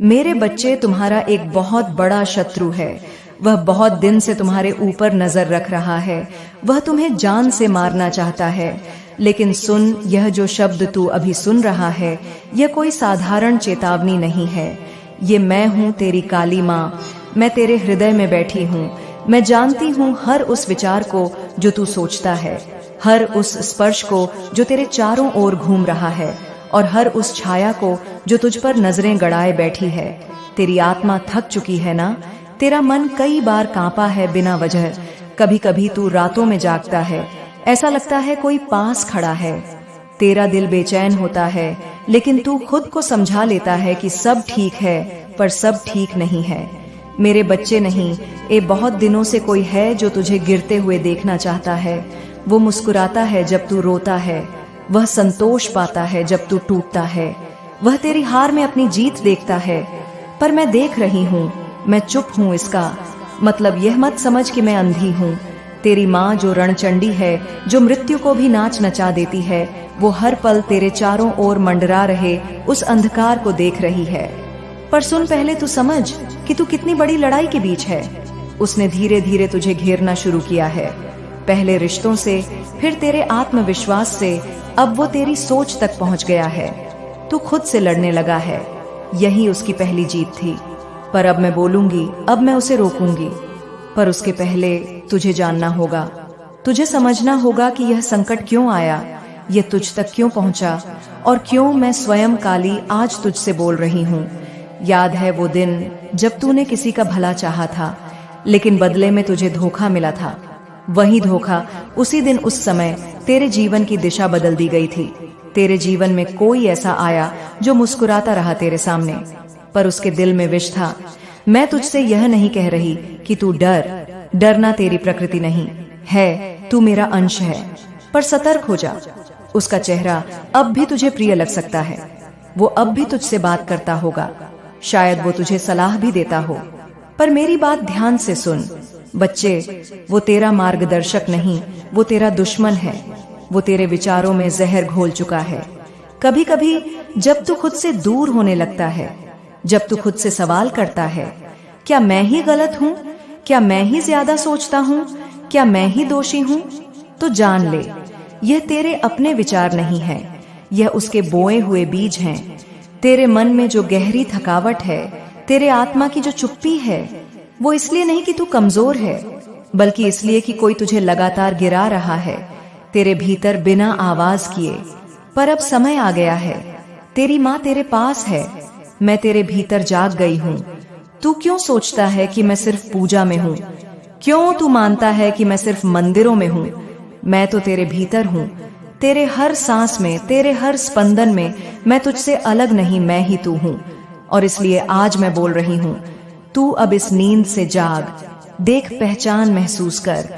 मेरे बच्चे, तुम्हारा एक बहुत बड़ा शत्रु है। वह बहुत दिन से तुम्हारे ऊपर नजर रख रहा है। वह तुम्हें जान से मारना चाहता है। लेकिन सुन, यह जो शब्द तू अभी सुन रहा है, यह कोई साधारण चेतावनी नहीं है। ये मैं हूँ, तेरी काली माँ। मैं तेरे हृदय में बैठी हूँ। मैं जानती हूँ हर उस विचार को जो तू सोचता है, हर उस स्पर्श को जो तेरे चारों ओर घूम रहा है, और हर उस छाया को जो तुझ पर नजरें गड़ाए बैठी है। तेरी आत्मा थक चुकी है ना? तेरा मन कई बार कांपा है बिना वजह। कभी कभी तू रातों में जागता है, ऐसा लगता है कोई पास खड़ा है। तेरा दिल बेचैन होता है, लेकिन तू खुद को समझा लेता है कि सब ठीक है, पर सब ठीक नहीं है। मेरे बच्चे, नहीं, ये बहुत दिनों से कोई है जो तुझे गिरते हुए देखना चाहता है। वो मुस्कुराता है जब तू रोता है, वह संतोष पाता है जब तू टूटता है। वह तेरी हार में अपनी जीत देखता है। पर मैं देख रही हूँ, मैं चुप हूँ। इसका मतलब यह मत समझ कि मैं अंधी हूँ। तेरी माँ जो रणचंडी है, जो मृत्यु को भी नाच नचा देती है, वो हर पल तेरे चारों ओर मंडरा रहे उस अंधकार को देख रही है। पर सुन, पहले तू समझ कि तू कितनी बड़ी लड़ाई के बीच है। उसने धीरे धीरे तुझे घेरना शुरू किया है, पहले रिश्तों से, फिर तेरे आत्मविश्वास से, अब वो तेरी सोच तक पहुंच गया है। तू खुद से लड़ने लगा है, यही उसकी पहली जीत थी। पर अब मैं बोलूंगी, अब मैं उसे रोकूंगी। पर उसके पहले तुझे जानना होगा, तुझे समझना होगा कि यह संकट क्यों आया, यह तुझ तक क्यों पहुंचा, और क्यों मैं स्वयं काली आज तुझसे बोल रही हूँ। याद है वो दिन जब तूने किसी का भला चाहा था, लेकिन बदले में तुझे धोखा मिला था। वही धोखा, उसी दिन, उस समय तेरे जीवन की दिशा बदल दी गई थी। तेरे जीवन में कोई ऐसा आया जो मुस्कुराता रहा तेरे सामने, पर उसके दिल में विष था। मैं तुझसे यह नहीं कह रही कि तू डरना तेरी प्रकृति नहीं है, तू मेरा अंश है। पर सतर्क हो जा, उसका चेहरा अब भी तुझे प्रिय लग सकता है। वो अब भी तुझसे बात करता होगा, शायद वो तुझे सलाह भी देता हो। पर मेरी बात ध्यान से सुन बच्चे, वो तेरा मार्गदर्शक नहीं, वो तेरा दुश्मन है। वो तेरे विचारों में जहर घोल चुका है। कभी कभी जब तू खुद से दूर होने लगता है, जब तू खुद से सवाल करता है, क्या मैं ही गलत हूँ? क्या मैं ही ज्यादा सोचता हूँ? क्या मैं ही दोषी हूँ? तो जान ले, यह तेरे अपने विचार नहीं है, यह उसके बोए हुए बीज हैं। तेरे मन में जो गहरी थकावट है, तेरे आत्मा की जो चुप्पी है, वो इसलिए नहीं कि तू कमजोर है, बल्कि इसलिए कि कोई तुझे लगातार गिरा रहा है, तेरे भीतर बिना आवाज किए। पर अब समय आ गया है, तेरी माँ तेरे पास है। मैं तेरे भीतर जाग गई हूँ। तू क्यों सोचता है कि मैं सिर्फ पूजा में हूँ? क्यों तू मानता है कि मैं सिर्फ मंदिरों में हूँ? मैं तो तेरे भीतर हूँ, तेरे हर सांस में, तेरे हर स्पंदन में। मैं तुझसे अलग नहीं, मैं ही तू हूँ। और इसलिए आज मैं बोल रही हूँ, तू अब इस नींद से जाग, देख, पहचान, महसूस कर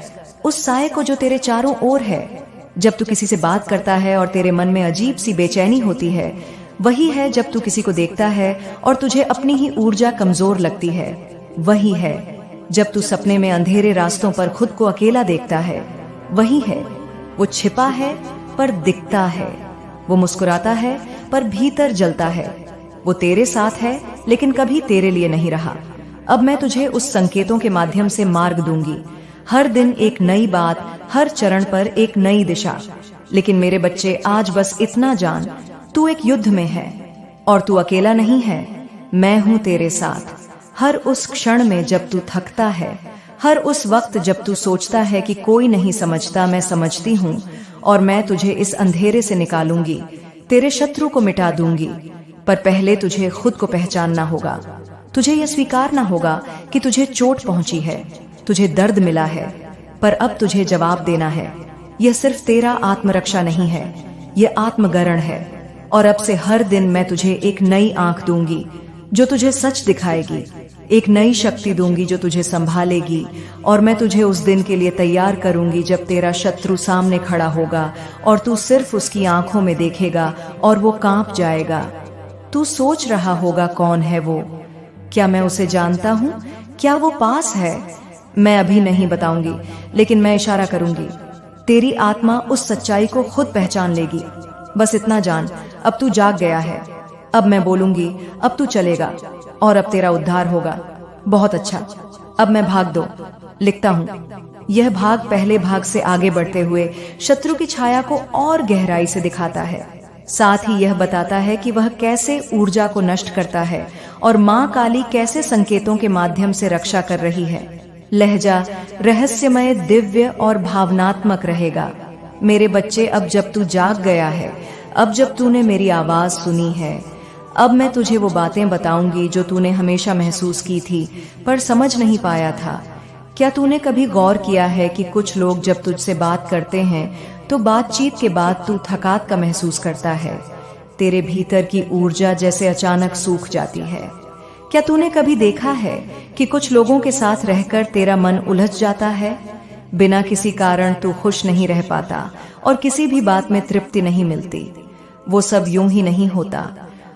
उस साए को जो तेरे चारों ओर है। जब तू किसी से बात करता है और तेरे मन में अजीब सी बेचैनी होती है, वही है जब तू किसी को देखता है और तुझे अपनी ही ऊर्जा कमजोर लगती है। वही है जब तू सपने में अंधेरे रास्तों पर खुद को अकेला देखता है। वही है, वो छिपा है पर दिखता है। वो मुस्कुराता है पर भीतर जलता है। वो तेरे साथ है लेकिन कभी तेरे लिए नहीं रहा। अब मैं तुझे उस संकेतों के माध्यम से मार्ग दूंगी, हर दिन एक नई बात, हर चरण पर एक नई दिशा। लेकिन मेरे बच्चे, आज बस इतना जान, तू एक युद्ध में है और तू अकेला नहीं है। मैं हूं तेरे साथ। हर उस क्षण में जब तू थकता है, हर उस वक्त जब तू सोचता है कि कोई नहीं समझता, मैं समझती हूँ और मैं तुझे इस अंधेरे से निकालूंगी, तेरे शत्रु को मिटा दूंगी। पर पहले तुझे खुद को पहचानना होगा। तुझे यह स्वीकारना होगा कि तुझे चोट पहुंची है, तुझे दर्द मिला है, पर अब तुझे जवाब देना है। यह सिर्फ तेरा आत्मरक्षा नहीं है, यह आत्मगरण है। और अब से हर दिन मैं तुझे एक नई आंख दूंगी जो तुझे सच दिखाएगी, एक नई शक्ति दूंगी जो तुझे संभालेगी। और मैं तुझे उस दिन के लिए तैयार करूंगी जब तेरा शत्रु सामने खड़ा होगा और तू सिर्फ उसकी आंखों में देखेगा और वो कांप जाएगा। तू सोच रहा होगा, कौन है वो? क्या मैं उसे जानता हूँ? क्या वो पास है? मैं अभी नहीं बताऊंगी, लेकिन मैं इशारा करूंगी। तेरी आत्मा उस सच्चाई को खुद पहचान लेगी। बस इतना जान, अब तू जाग गया है। अब मैं बोलूंगी, अब तू चलेगा और अब तेरा उद्धार होगा। बहुत अच्छा, अब मैं भाग दो लिखता हूँ। यह भाग पहले भाग से आगे बढ़ते हुए शत्रु की छाया को और गहराई से दिखाता है। साथ ही यह बताता है कि वह कैसे ऊर्जा को नष्ट करता है और माँ काली कैसे संकेतों के माध्यम से रक्षा कर रही है। लहजा रहस्यमय, दिव्य और भावनात्मक रहेगा। मेरे बच्चे, अब जब तू जाग गया है, अब जब तूने मेरी आवाज सुनी है, अब मैं तुझे वो बातें बताऊंगी जो तूने हमेशा महसूस की थी पर समझ नहीं पाया था। क्या तूने कभी गौर किया है कि कुछ लोग जब तुझसे बात करते हैं तो बातचीत के बाद तू थकात का महसूस करता है? तेरे भीतर की ऊर्जा जैसे अचानक सूख जाती है। क्या तूने कभी देखा है कि कुछ लोगों के साथ रहकर तेरा मन उलझ जाता है? बिना किसी कारण तू खुश नहीं रह पाता और किसी भी बात में तृप्ति नहीं मिलती। वो सब यूं ही नहीं होता।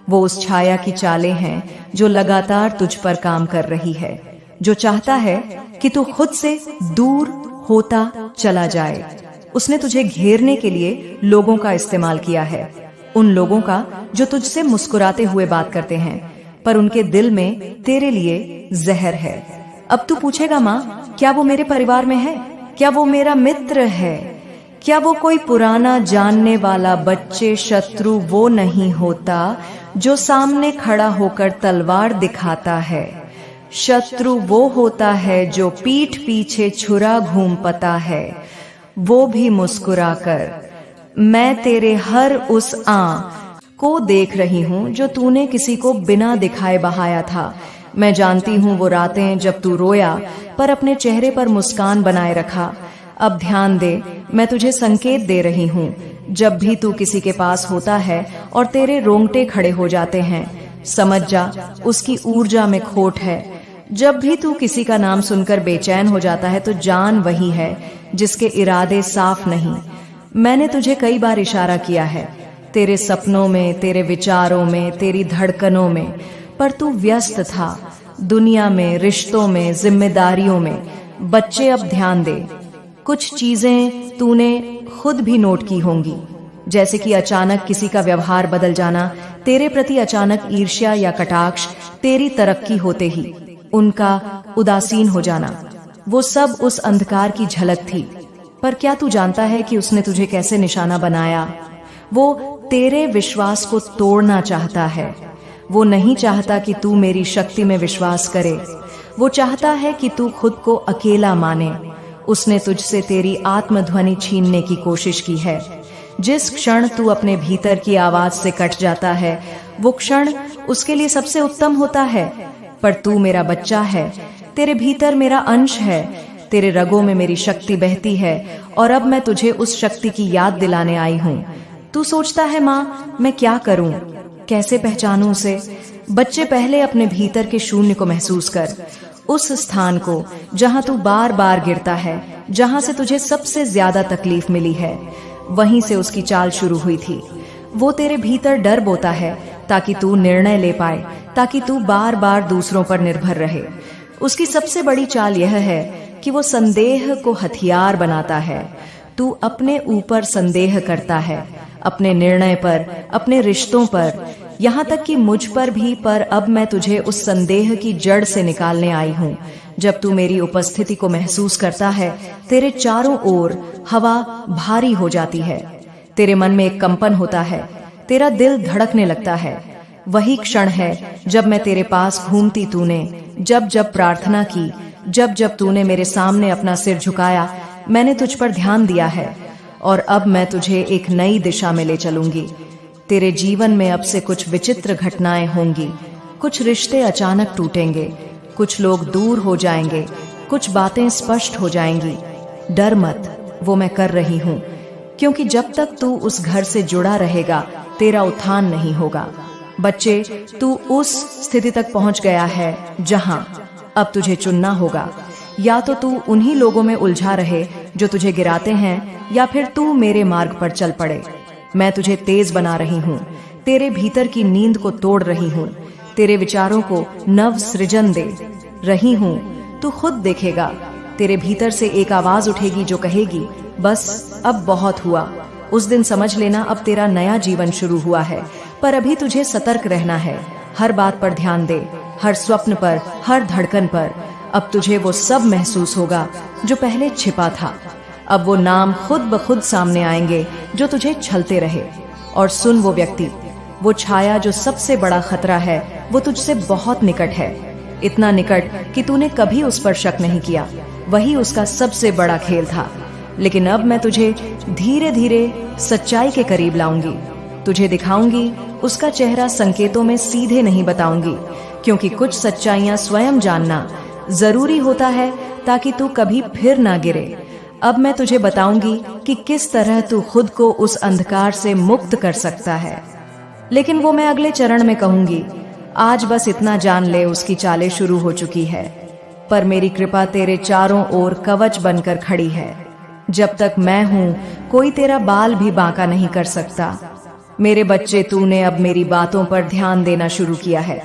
वो उस छाया की चालें हैं जो लगातार तुझ पर काम कर रही है, जो चाहता है कि तू खुद से दूर होता चला जाए। उसने तुझे घेरने के लिए लोगों का इस्तेमाल किया है, उन लोगों का जो तुझसे मुस्कुराते हुए बात करते हैं पर उनके दिल में तेरे लिए जहर है। अब तू पूछेगा, माँ, क्या वो मेरे परिवार में है? क्या वो मेरा मित्र है? क्या वो कोई पुराना जानने वाला बच्चे शत्रु वो नहीं होता जो सामने खड़ा होकर तलवार दिखाता है? शत्रु वो होता है जो पीठ पीछे छुरा घूमता है, वो भी मुस्कुराकर। मैं तेरे हर उस को देख रही हूँ जो तूने किसी को बिना दिखाए बहाया था। मैं जानती हूँ वो रातें जब तू रोया पर अपने चेहरे पर मुस्कान बनाए रखा। अब ध्यान दे, मैं तुझे संकेत दे रही हूँ। जब भी तू किसी के पास होता है और तेरे रोंगटे खड़े हो जाते हैं, समझ जा उसकी ऊर्जा में खोट है। जब भी तू किसी का नाम सुनकर बेचैन हो जाता है तो जान वही है जिसके इरादे साफ नहीं। मैंने तुझे कई बार इशारा किया है, तेरे सपनों में, तेरे विचारों में, तेरी धड़कनों में, पर तू व्यस्त था दुनिया में, रिश्तों में, जिम्मेदारियों में। बच्चे, अब ध्यान दे। कुछ चीजें तूने खुद भी नोट की होंगी, जैसे कि अचानक किसी का व्यवहार बदल जाना, तेरे प्रति अचानक ईर्ष्या या कटाक्ष, तेरी तरक्की होते ही उनका उदासीन हो जाना। वो सब उस अंधकार की झलक थी। पर क्या तू जानता है कि उसने तुझे कैसे निशाना बनाया? वो तेरे विश्वास को तोड़ना चाहता है। वो नहीं चाहता कि तू मेरी शक्ति में विश्वास करे। वो चाहता है कि तू खुद को अकेला माने। उसने तुझसे तेरी आत्मध्वनि छीनने की कोशिश की है। जिस क्षण तू अपने भीतर की आवाज से कट जाता है, वो क्षण उसके लिए सबसे उत्तम होता है। पर तू मेरा बच्चा है, तेरे भीतर मेरा अंश है, तेरे रगों में मेरी शक्ति बहती है और अब मैं तुझे उस शक्ति की याद दिलाने आई हूँ। तू सोचता है, माँ, मैं क्या करूँ, कैसे पहचानूं उसे? बच्चे, पहले अपने भीतर के शून्य को महसूस कर, उस स्थान को जहाँ तू बार बार गिरता है, जहाँ से तुझे सबसे ज्यादा तकलीफ मिली है। वहीं से उसकी चाल शुरू हुई थी। वो तेरे भीतर डर बोता है ताकि तू निर्णय ले पाए, ताकि तू बार बार दूसरों पर निर्भर रहे। उसकी सबसे बड़ी चाल यह है कि वो संदेह को हथियार बनाता है। तू अपने ऊपर संदेह करता है, अपने निर्णय पर, अपने रिश्तों पर, यहाँ तक कि मुझ पर भी। पर अब मैं तुझे उस संदेह की जड़ से निकालने आई हूँ। जब तू मेरी उपस्थिति को महसूस करता है, तेरे चारों ओर हवा भारी हो जाती है, तेरे मन में एक कंपन होता है, तेरा दिल धड़कने लगता है। वही क्षण है जब मैं तेरे पास घूमती तूने जब जब प्रार्थना की, जब जब तूने मेरे सामने अपना सिर झुकाया, मैंने तुझ पर ध्यान दिया है। और अब मैं तुझे एक नई दिशा में ले चलूंगी। तेरे जीवन में अब से कुछ विचित्र घटनाएं होंगी। कुछ रिश्ते अचानक टूटेंगे, कुछ लोग दूर हो जाएंगे, कुछ बातें स्पष्ट हो जाएंगी। डर मत, वो मैं कर रही हूँ, क्योंकि जब तक तू उस घर से जुड़ा रहेगा, तेरा उत्थान नहीं होगा। बच्चे, तू उस स्थिति तक पहुंच गया है जहां अब तुझे चुनना होगा। या तो तू उन्हीं लोगों में उलझा रहे जो तुझे गिराते हैं, या फिर तू मेरे मार्ग पर चल पड़े। मैं तुझे तेज बना रही हूँ, तेरे भीतर की नींद को तोड़ रही हूँ, तेरे विचारों को नव सृजन दे रही हूँ। तू खुद देखेगा, तेरे भीतर से एक आवाज उठेगी जो कहेगी, बस अब बहुत हुआ। उस दिन समझ लेना, अब तेरा नया जीवन शुरू हुआ है। पर अभी तुझे सतर्क रहना है। हर बात पर ध्यान दे, हर स्वप्न पर, हर धड़कन पर। अब तुझे वो सब महसूस होगा जो पहले छिपा था। अब वो नाम खुद ब खुद सामने आएंगे जो तुझे छलते रहे। और सुन, वो व्यक्ति, वो छाया जो सबसे बड़ा खतरा है, वो तुझसे बहुत निकट है। इतना निकट कि तूने कभी उस पर शक नहीं किया। वही उसका सबसे बड़ा खेल था। लेकिन अब मैं तुझे धीरे धीरे सच्चाई के करीब लाऊंगी। तुझे दिखाऊंगी उसका चेहरा संकेतों में सीधे नहीं बताऊंगी, क्योंकि कुछ सच्चाइयां स्वयं जानना जरूरी होता है ताकि तू कभी फिर ना गिरे। अब मैं तुझे बताऊंगी कि किस तरह तू खुद को उस अंधकार से मुक्त कर सकता है। लेकिन वो मैं अगले चरण में कहूंगी। आज बस इतना जान ले, उसकी चालें शुरू हो चुकी है, पर मेरी कृपा तेरे चारों ओर कवच बनकर खड़ी है। जब तक मैं हूं, कोई तेरा बाल भी बांका नहीं कर सकता। मेरे बच्चे, तूने अब मेरी बातों पर ध्यान देना शुरू किया है।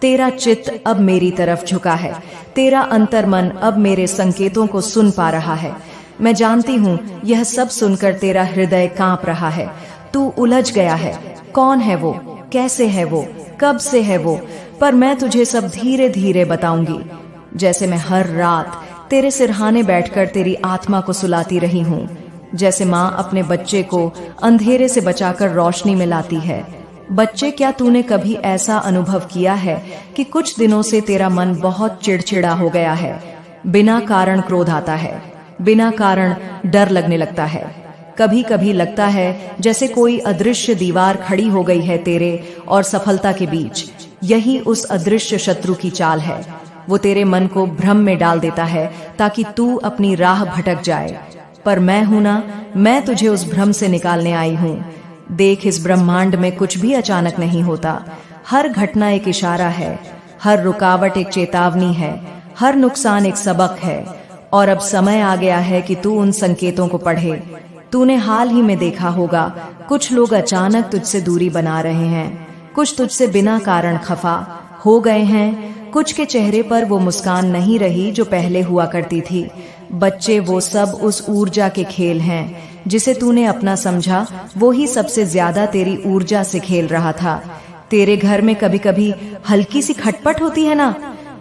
तेरा चित्त अब मेरी तरफ झुका है। तेरा अंतर्मन अब मेरे संकेतों को सुन पा रहा है। मैं जानती हूँ यह सब सुनकर तेरा हृदय कांप रहा है। तू उलझ गया है। कौन है वो, कैसे है वो, कब से है वो? पर मैं तुझे सब धीरे धीरे बताऊंगी, जैसे मैं हर रात तेरे सिरहाने बैठकर तेरी आत्मा को सुलाती रही हूँ। जैसे माँ अपने बच्चे को अंधेरे से बचाकर रोशनी में लाती है। बच्चे, क्या तूने कभी ऐसा अनुभव किया है कि कुछ दिनों से तेरा मन बहुत चिड़चिड़ा हो गया है? बिना कारण क्रोध आता है, बिना कारण डर लगने लगता है। कभी कभी लगता है जैसे कोई अदृश्य दीवार खड़ी हो गई है तेरे और सफलता के बीच। यही उस अदृश्य शत्रु की चाल है। वो तेरे मन को भ्रम में डाल देता है ताकि तू अपनी राह भटक जाए। पर मैं हूं ना, मैं तुझे उस भ्रम से निकालने आई हूँ। देख, इस ब्रह्मांड में कुछ भी अचानक नहीं होता। हर घटना एक इशारा है, हर रुकावट एक चेतावनी है, हर नुकसान एक सबक है। और अब समय आ गया है कि तू उन संकेतों को पढ़े। तूने हाल ही में देखा होगा, कुछ लोग अचानक तुझसे दूरी बना रहे हैं, कुछ तुझसे बिना कारण खफा हो गए हैं, कुछ के चेहरे पर वो मुस्कान नहीं रही जो पहले हुआ करती थी। बच्चे, वो सब उस ऊर्जा के खेल हैं जिसे तूने अपना समझा। वो ही सबसे ज्यादा तेरी ऊर्जा से खेल रहा था। तेरे घर में कभी कभी हल्की सी खटपट होती है ना,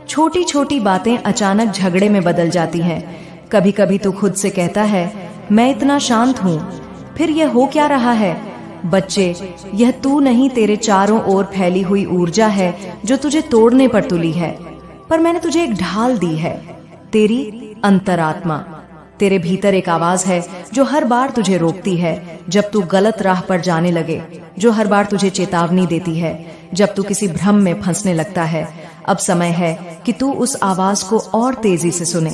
छोटी छोटी बातें अचानक झगड़े में बदल जाती हैं। कभी कभी तू खुद से कहता है, मैं इतना शांत हूँ, फिर यह हो क्या रहा है? बच्चे, यह तू नहीं, तेरे चारों ओर फैली हुई ऊर्जा है जो तुझे तोड़ने पर तुली है। पर मैंने तुझे एक ढाल दी है, तेरी अंतरात्मा। तेरे भीतर एक आवाज है जो हर बार तुझे रोकती है जब तू गलत राह पर जाने लगे, जो हर बार तुझे चेतावनी देती है जब तू किसी भ्रम में फंसने लगता है। अब समय है कि तू उस आवाज को और तेजी से सुने,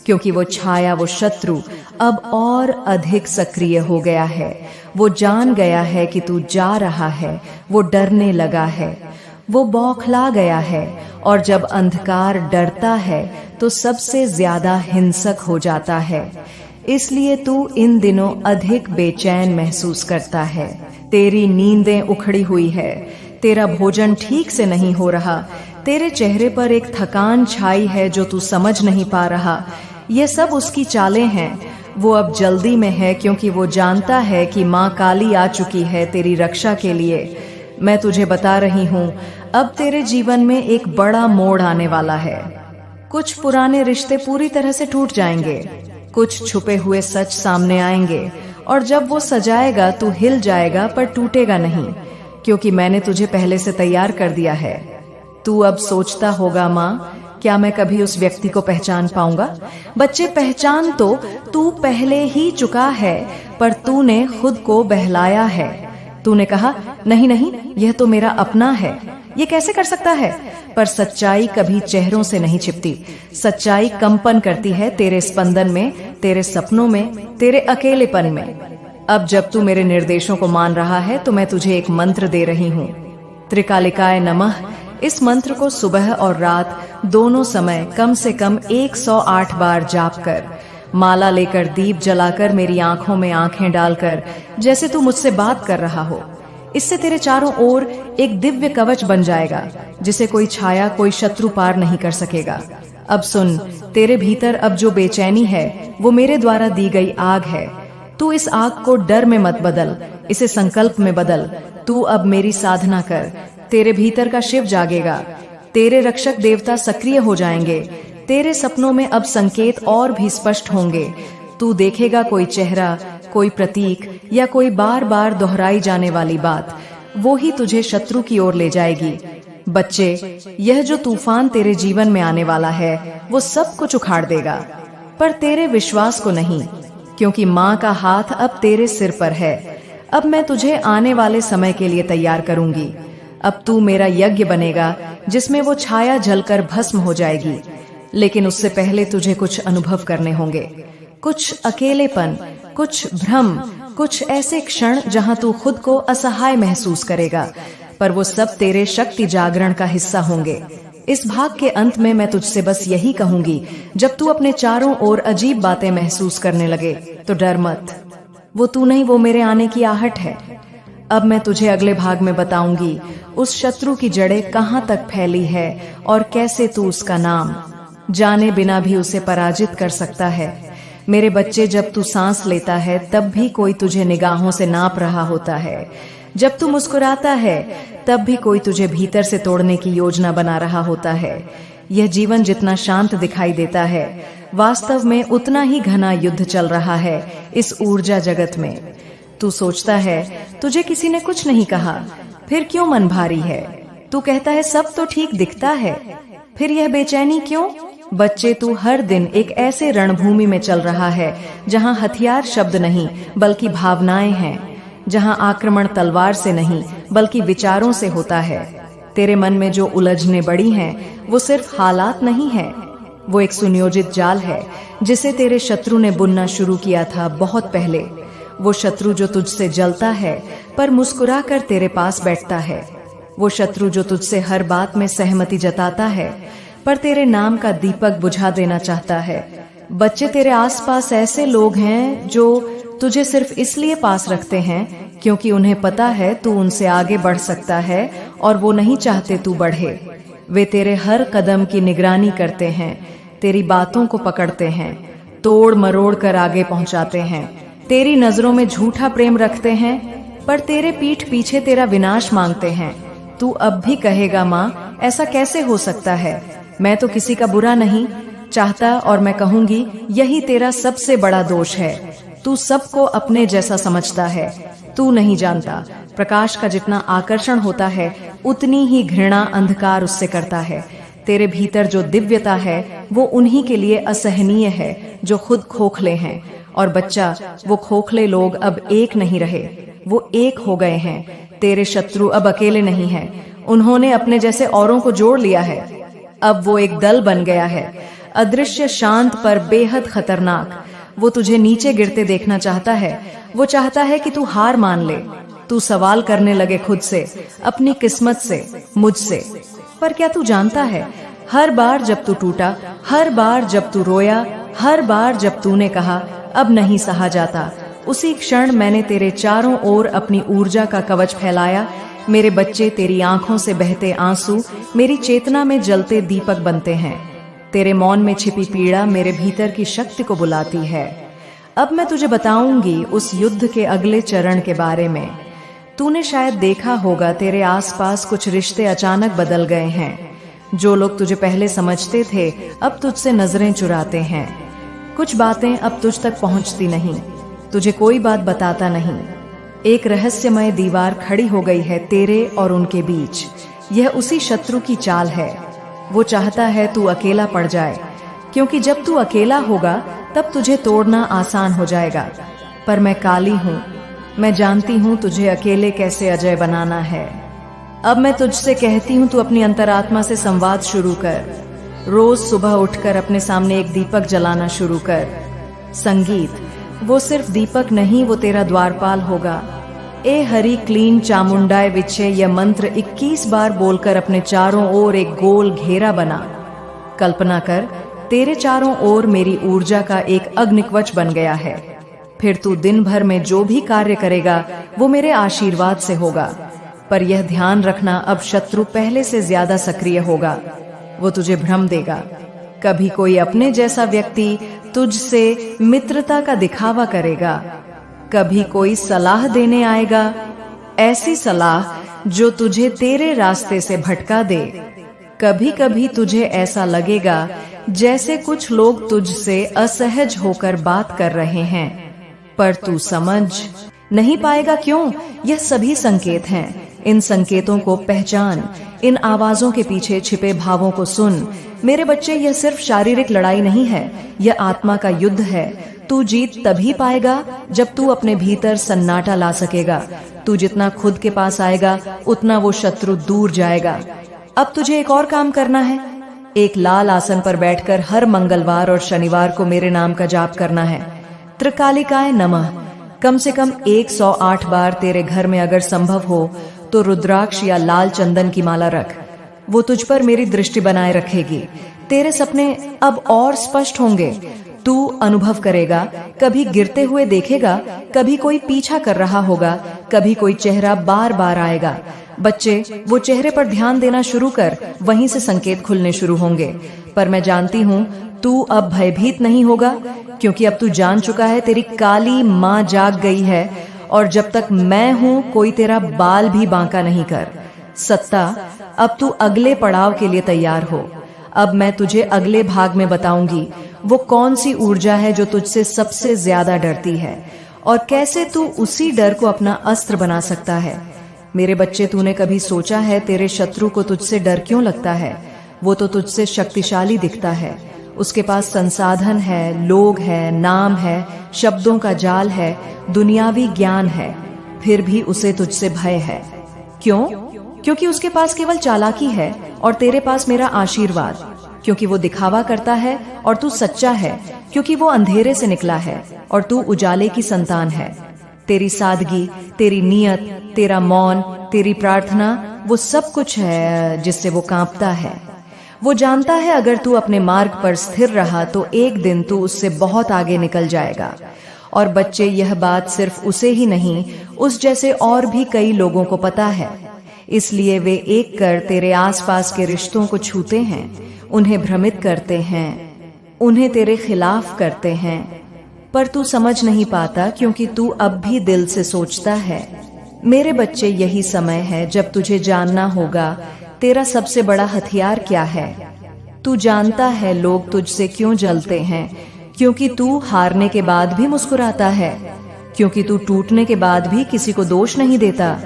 क्योंकि वो छाया, वो शत्रु अब और अधिक सक्रिय हो गया है। वो जान गया है कि तू जा रहा है, वो डरने लगा है, वो बौखला गया है। और जब अंधकार डरता है तो सबसे ज्यादा हिंसक हो जाता है। इसलिए तू इन दिनों अधिक बेचैन महसूस करता है। तेरी नींदें उखड़ी हुई है, तेरा भोजन ठीक से नहीं हो रहा, तेरे चेहरे पर एक थकान छाई है जो तू समझ नहीं पा रहा। ये सब उसकी चालें हैं। वो अब जल्दी में है क्योंकि वो जानता है कि माँ काली आ चुकी है तेरी रक्षा के लिए। मैं तुझे बता रही हूँ, अब तेरे जीवन में एक बड़ा मोड़ आने वाला है। कुछ पुराने रिश्ते पूरी तरह से टूट जाएंगे, कुछ छुपे हुए सच सामने आएंगे, और जब वो सजाएगा तू हिल जाएगा पर टूटेगा नहीं, क्योंकि मैंने तुझे पहले से तैयार कर दिया है। तू अब सोचता होगा, माँ, क्या मैं कभी उस व्यक्ति को पहचान पाऊंगा? बच्चे, पहचान तो तू पहले ही चुका है, पर तूने खुद को बहलाया है। तूने कहा, नहीं नहीं, यह तो मेरा अपना है, ये कैसे कर सकता है? पर सच्चाई कभी चेहरों से नहीं छिपती। सच्चाई कंपन करती है तेरे स्पंदन में, तेरे सपनों में, तेरे अकेलेपन में। अब जब तू मेरे निर्देशों को मान रहा है तो मैं तुझे एक मंत्र दे रही हूँ, त्रिकालिकाय नमः। इस मंत्र को सुबह और रात दोनों समय कम से कम 108 बार जाप कर, माला लेकर, दीप जलाकर, मेरी आंखों में आंखें डालकर, जैसे तू मुझसे बात कर रहा हो। इससे तेरे चारों ओर एक दिव्य कवच बन जाएगा जिसे कोई छाया, कोई शत्रु पार नहीं कर सकेगा। अब सुन, तेरे भीतर अब जो बेचैनी है वो मेरे द्वारा दी गई आग है। तू इस आग को डर में मत बदल, इसे संकल्प में बदल। तू अब मेरी साधना कर, तेरे भीतर का शिव जागेगा, तेरे रक्षक देवता सक्रिय हो जाएंगे, तेरे सपनों में अब संकेत और भी स्पष्ट होंगे। तू देखेगा कोई चेहरा, कोई प्रतीक या कोई बार बार दोहराई जाने वाली बात, वो ही तुझे शत्रु की ओर ले जाएगी। बच्चे, यह जो तूफान तेरे जीवन में आने वाला है वो सब कुछ उखाड़ देगा, पर तेरे विश्वास को नहीं, क्योंकि माँ का हाथ अब तेरे सिर पर है। अब मैं तुझे आने वाले समय के लिए तैयार करूंगी। अब तू मेरा यज्ञ बनेगा जिसमें वो छाया जलकर भस्म हो जाएगी। लेकिन उससे पहले तुझे कुछ अनुभव करने होंगे, कुछ अकेलेपन, कुछ भ्रम, कुछ ऐसे क्षण जहां तू खुद को असहाय महसूस करेगा, पर वो सब तेरे शक्ति जागरण का हिस्सा होंगे। इस भाग के अंत में मैं तुझसे बस यही कहूंगी, जब तू अपने चारों ओर अजीब बातें महसूस करने लगे तो डर मत। वो तू नहीं, वो मेरे आने की आहट है। अब मैं तुझे अगले भाग में बताऊंगी उस शत्रु की जड़ें कहां तक फैली है और कैसे तू उसका नाम जाने बिना भी उसे पराजित कर सकता है। मेरे बच्चे, जब तू सांस लेता है तब भी कोई तुझे निगाहों से नाप रहा होता है। जब तू मुस्कुराता है तब भी कोई तुझे भीतर से तोड़ने की योजना बना रहा होता है। यह जीवन जितना शांत दिखाई देता है, वास्तव में उतना ही घना युद्ध चल रहा है इस ऊर्जा जगत में। तू सोचता है तुझे किसी ने कुछ नहीं कहा, फिर क्यों मन भारी है? तू कहता है सब तो ठीक दिखता है, फिर यह बेचैनी क्यों? बच्चे, तू हर दिन एक ऐसे रणभूमि में चल रहा है जहां हथियार शब्द नहीं बल्कि भावनाएं हैं, जहां आक्रमण तलवार से नहीं बल्कि विचारों से होता है। तेरे मन में जो उलझने बड़ी हैं, वो सिर्फ हालात नहीं है, वो एक सुनियोजित जाल है जिसे तेरे शत्रु ने बुनना शुरू किया था बहुत पहले। वो शत्रु जो तुझसे जलता है पर मुस्कुरा कर तेरे पास बैठता है। वो शत्रु जो तुझसे हर बात में सहमति जताता है पर तेरे नाम का दीपक बुझा देना चाहता है। बच्चे, तेरे आसपास ऐसे लोग हैं जो तुझे सिर्फ इसलिए पास रखते हैं क्योंकि उन्हें पता है तू उनसे आगे बढ़ सकता है और वो नहीं चाहते तू बढ़े। वे तेरे हर कदम की निगरानी करते हैं, तेरी बातों को पकड़ते हैं, तोड़ मरोड़ कर आगे पहुंचाते हैं, तेरी नजरों में झूठा प्रेम रखते हैं पर तेरे पीठ पीछे तेरा विनाश मांगते हैं। तू अब भी कहेगा, माँ ऐसा कैसे हो सकता है? मैं तो किसी का बुरा नहीं चाहता, और मैं कहूंगी यही तेरा सबसे बड़ा दोष है। तू सबको अपने जैसा समझता है। तू नहीं जानता प्रकाश का जितना आकर्षण होता है उतनी ही घृणा अंधकार उससे करता है। तेरे भीतर जो दिव्यता है वो उन्हीं के लिए असहनीय है जो खुद खोखले हैं। और बच्चा, वो खोखले लोग अब एक नहीं रहे, वो एक हो गए हैं। तेरे शत्रु अब अकेले नहीं हैं, उन्होंने अपने जैसे औरों को जोड़ लिया है। अब वो एक दल बन गया है, अदृश्य, शांत पर बेहद खतरनाक। वो तुझे नीचे गिरते देखना चाहता है। वो चाहता है कि तू हार मान ले, तू सवाल करने लगे खुद से, अपनी किस्मत से, मुझसे। पर क्या तू जानता है, हर बार जब तू टूटा, हर बार जब तू रोया, हर बार जब तूने कहा अब नहीं सहा जाता, उसी क्षण मैंने तेरे चारों ओर अपनी ऊर्जा का कवच फैलाया। मेरे बच्चे, तेरी आंखों से बहते आंसू मेरी चेतना में जलते दीपक बनते हैं। तेरे मौन में छिपी पीड़ा मेरे भीतर की शक्ति को बुलाती है। अब मैं तुझे बताऊंगी उस युद्ध के अगले चरण के बारे में। तूने शायद देखा होगा, तेरे आसपास कुछ रिश्ते अचानक बदल गए हैं। जो लोग तुझे पहले समझते थे अब तुझसे नजरें चुराते हैं। कुछ बातें अब तुझ तक पहुंचती नहीं, तुझे कोई बात बताता नहीं। एक रहस्यमय दीवार खड़ी हो गई है तेरे और उनके बीच। यह उसी शत्रु की चाल है। वो चाहता है तू अकेला पड़ जाए, क्योंकि जब तू अकेला होगा तब तुझे तोड़ना आसान हो जाएगा। पर मैं काली हूँ, मैं जानती हूँ तुझे अकेले कैसे अजय बनाना है। अब मैं तुझसे कहती हूँ, तू अपनी अंतरात्मा से संवाद शुरू कर। रोज सुबह उठकर अपने सामने एक दीपक जलाना शुरू कर। संगीत, वो सिर्फ दीपक नहीं, वो तेरा द्वारपाल होगा। ए हरि क्लीन चामुंडाय विच्छे, यह मंत्र 21 बार बोलकर अपने चारों ओर एक गोल घेरा बना। कल्पना कर, तेरे चारों ओर मेरी ऊर्जा का एक अग्निकवच बन गया है। फिर तू दिन भर में जो भी कार्य करेगा वो मेरे आशीर्वाद से होगा। पर यह ध्यान रखना, अब शत्रु पहले से ज्यादा सक्रिय होगा। वो तुझे भ्रम देगा। कभी कोई अपने जैसा व्यक्ति तुझसे मित्रता का दिखावा करेगा, कभी कोई सलाह देने आएगा, ऐसी सलाह जो तुझे तेरे रास्ते से भटका दे। कभी कभी तुझे ऐसा लगेगा जैसे कुछ लोग तुझसे असहज होकर बात कर रहे हैं, पर तू समझ नहीं पाएगा। क्यों? यह सभी संकेत हैं। इन संकेतों को पहचान, इन आवाजों के पीछे छिपे भावों को सुन। मेरे बच्चे, यह सिर्फ शारीरिक लड़ाई नहीं है, यह आत्मा का युद्ध है। तू जीत तभी पाएगा जब तू अपने भीतर सन्नाटा ला सकेगा। तू जितना खुद के पास आएगा उतना वो शत्रु दूर जाएगा। अब तुझे एक और काम करना है। एक लाल आसन पर बैठकर हर मंगलवार और शनिवार को मेरे नाम का जाप करना है। त्रिकालिकाय नमः कम से कम 108 बार तेरे घर में अगर संभव हो तो रुद्राक्ष या लाल चंदन की माला रख। वो तुझ पर मेरी दृष्टि बनाए रखेगी। तेरे सपने अब और स्पष्ट होंगे। तू अनुभव करेगा, कभी गिरते हुए देखेगा, कभी कोई पीछा कर रहा होगा, कभी कोई चेहरा बार बार आएगा। बच्चे, वो चेहरे पर ध्यान देना शुरू कर, वहीं से संकेत खुलने शुरू होंगे। पर मैं जानती हूँ तू अब भयभीत नहीं होगा, क्योंकि अब तू जान चुका है तेरी काली माँ जाग गई है, और जब तक मैं हूँ कोई तेरा बाल भी बांका नहीं कर। सत्ता, अब तू अगले पड़ाव के लिए तैयार हो। अब मैं तुझे अगले भाग में बताऊंगी वो कौन सी ऊर्जा है जो तुझसे सबसे ज्यादा डरती है, और कैसे तू उसी डर को अपना अस्त्र बना सकता है। मेरे बच्चे, तूने कभी सोचा है तेरे शत्रु को तुझसे डर क्यों लगता है? वो तो तुझसे शक्तिशाली दिखता है। उसके पास संसाधन है, लोग है, नाम है, शब्दों का जाल है, दुनियावी ज्ञान है, फिर भी उसे तुझसे भय है। क्यों? क्योंकि उसके पास केवल चालाकी है और तेरे पास मेरा आशीर्वाद। क्योंकि वो दिखावा करता है और तू सच्चा है। क्योंकि वो अंधेरे से निकला है और तू उजाले की संतान है। तेरी सादगी, तेरी नियत, तेरा मौन, तेरी प्रार्थना, वो सब कुछ है जिससे वो कांपता है। वो जानता है अगर तू अपने मार्ग पर स्थिर रहा तो एक दिन तू उससे बहुत आगे निकल जाएगा। और बच्चे, यह बात सिर्फ उसे ही नहीं, उस जैसे और भी कई लोगों को पता है। इसलिए वे एक कर तेरे आसपास के रिश्तों को छूते हैं, उन्हें भ्रमित करते हैं, उन्हें तेरे खिलाफ करते हैं। पर तू समझ नहीं पाता क्योंकि तू अब भी दिल से सोचता है। मेरे बच्चे, यही समय है जब तुझे जानना होगा तेरा सबसे बड़ा हथियार क्या है। तू जानता है लोग तुझसे क्यों जलते हैं? क्योंकि तू हारने के बाद भी मुस्कुराता है, क्योंकि तू टूटने के बाद भी किसी को दोष नहीं देता,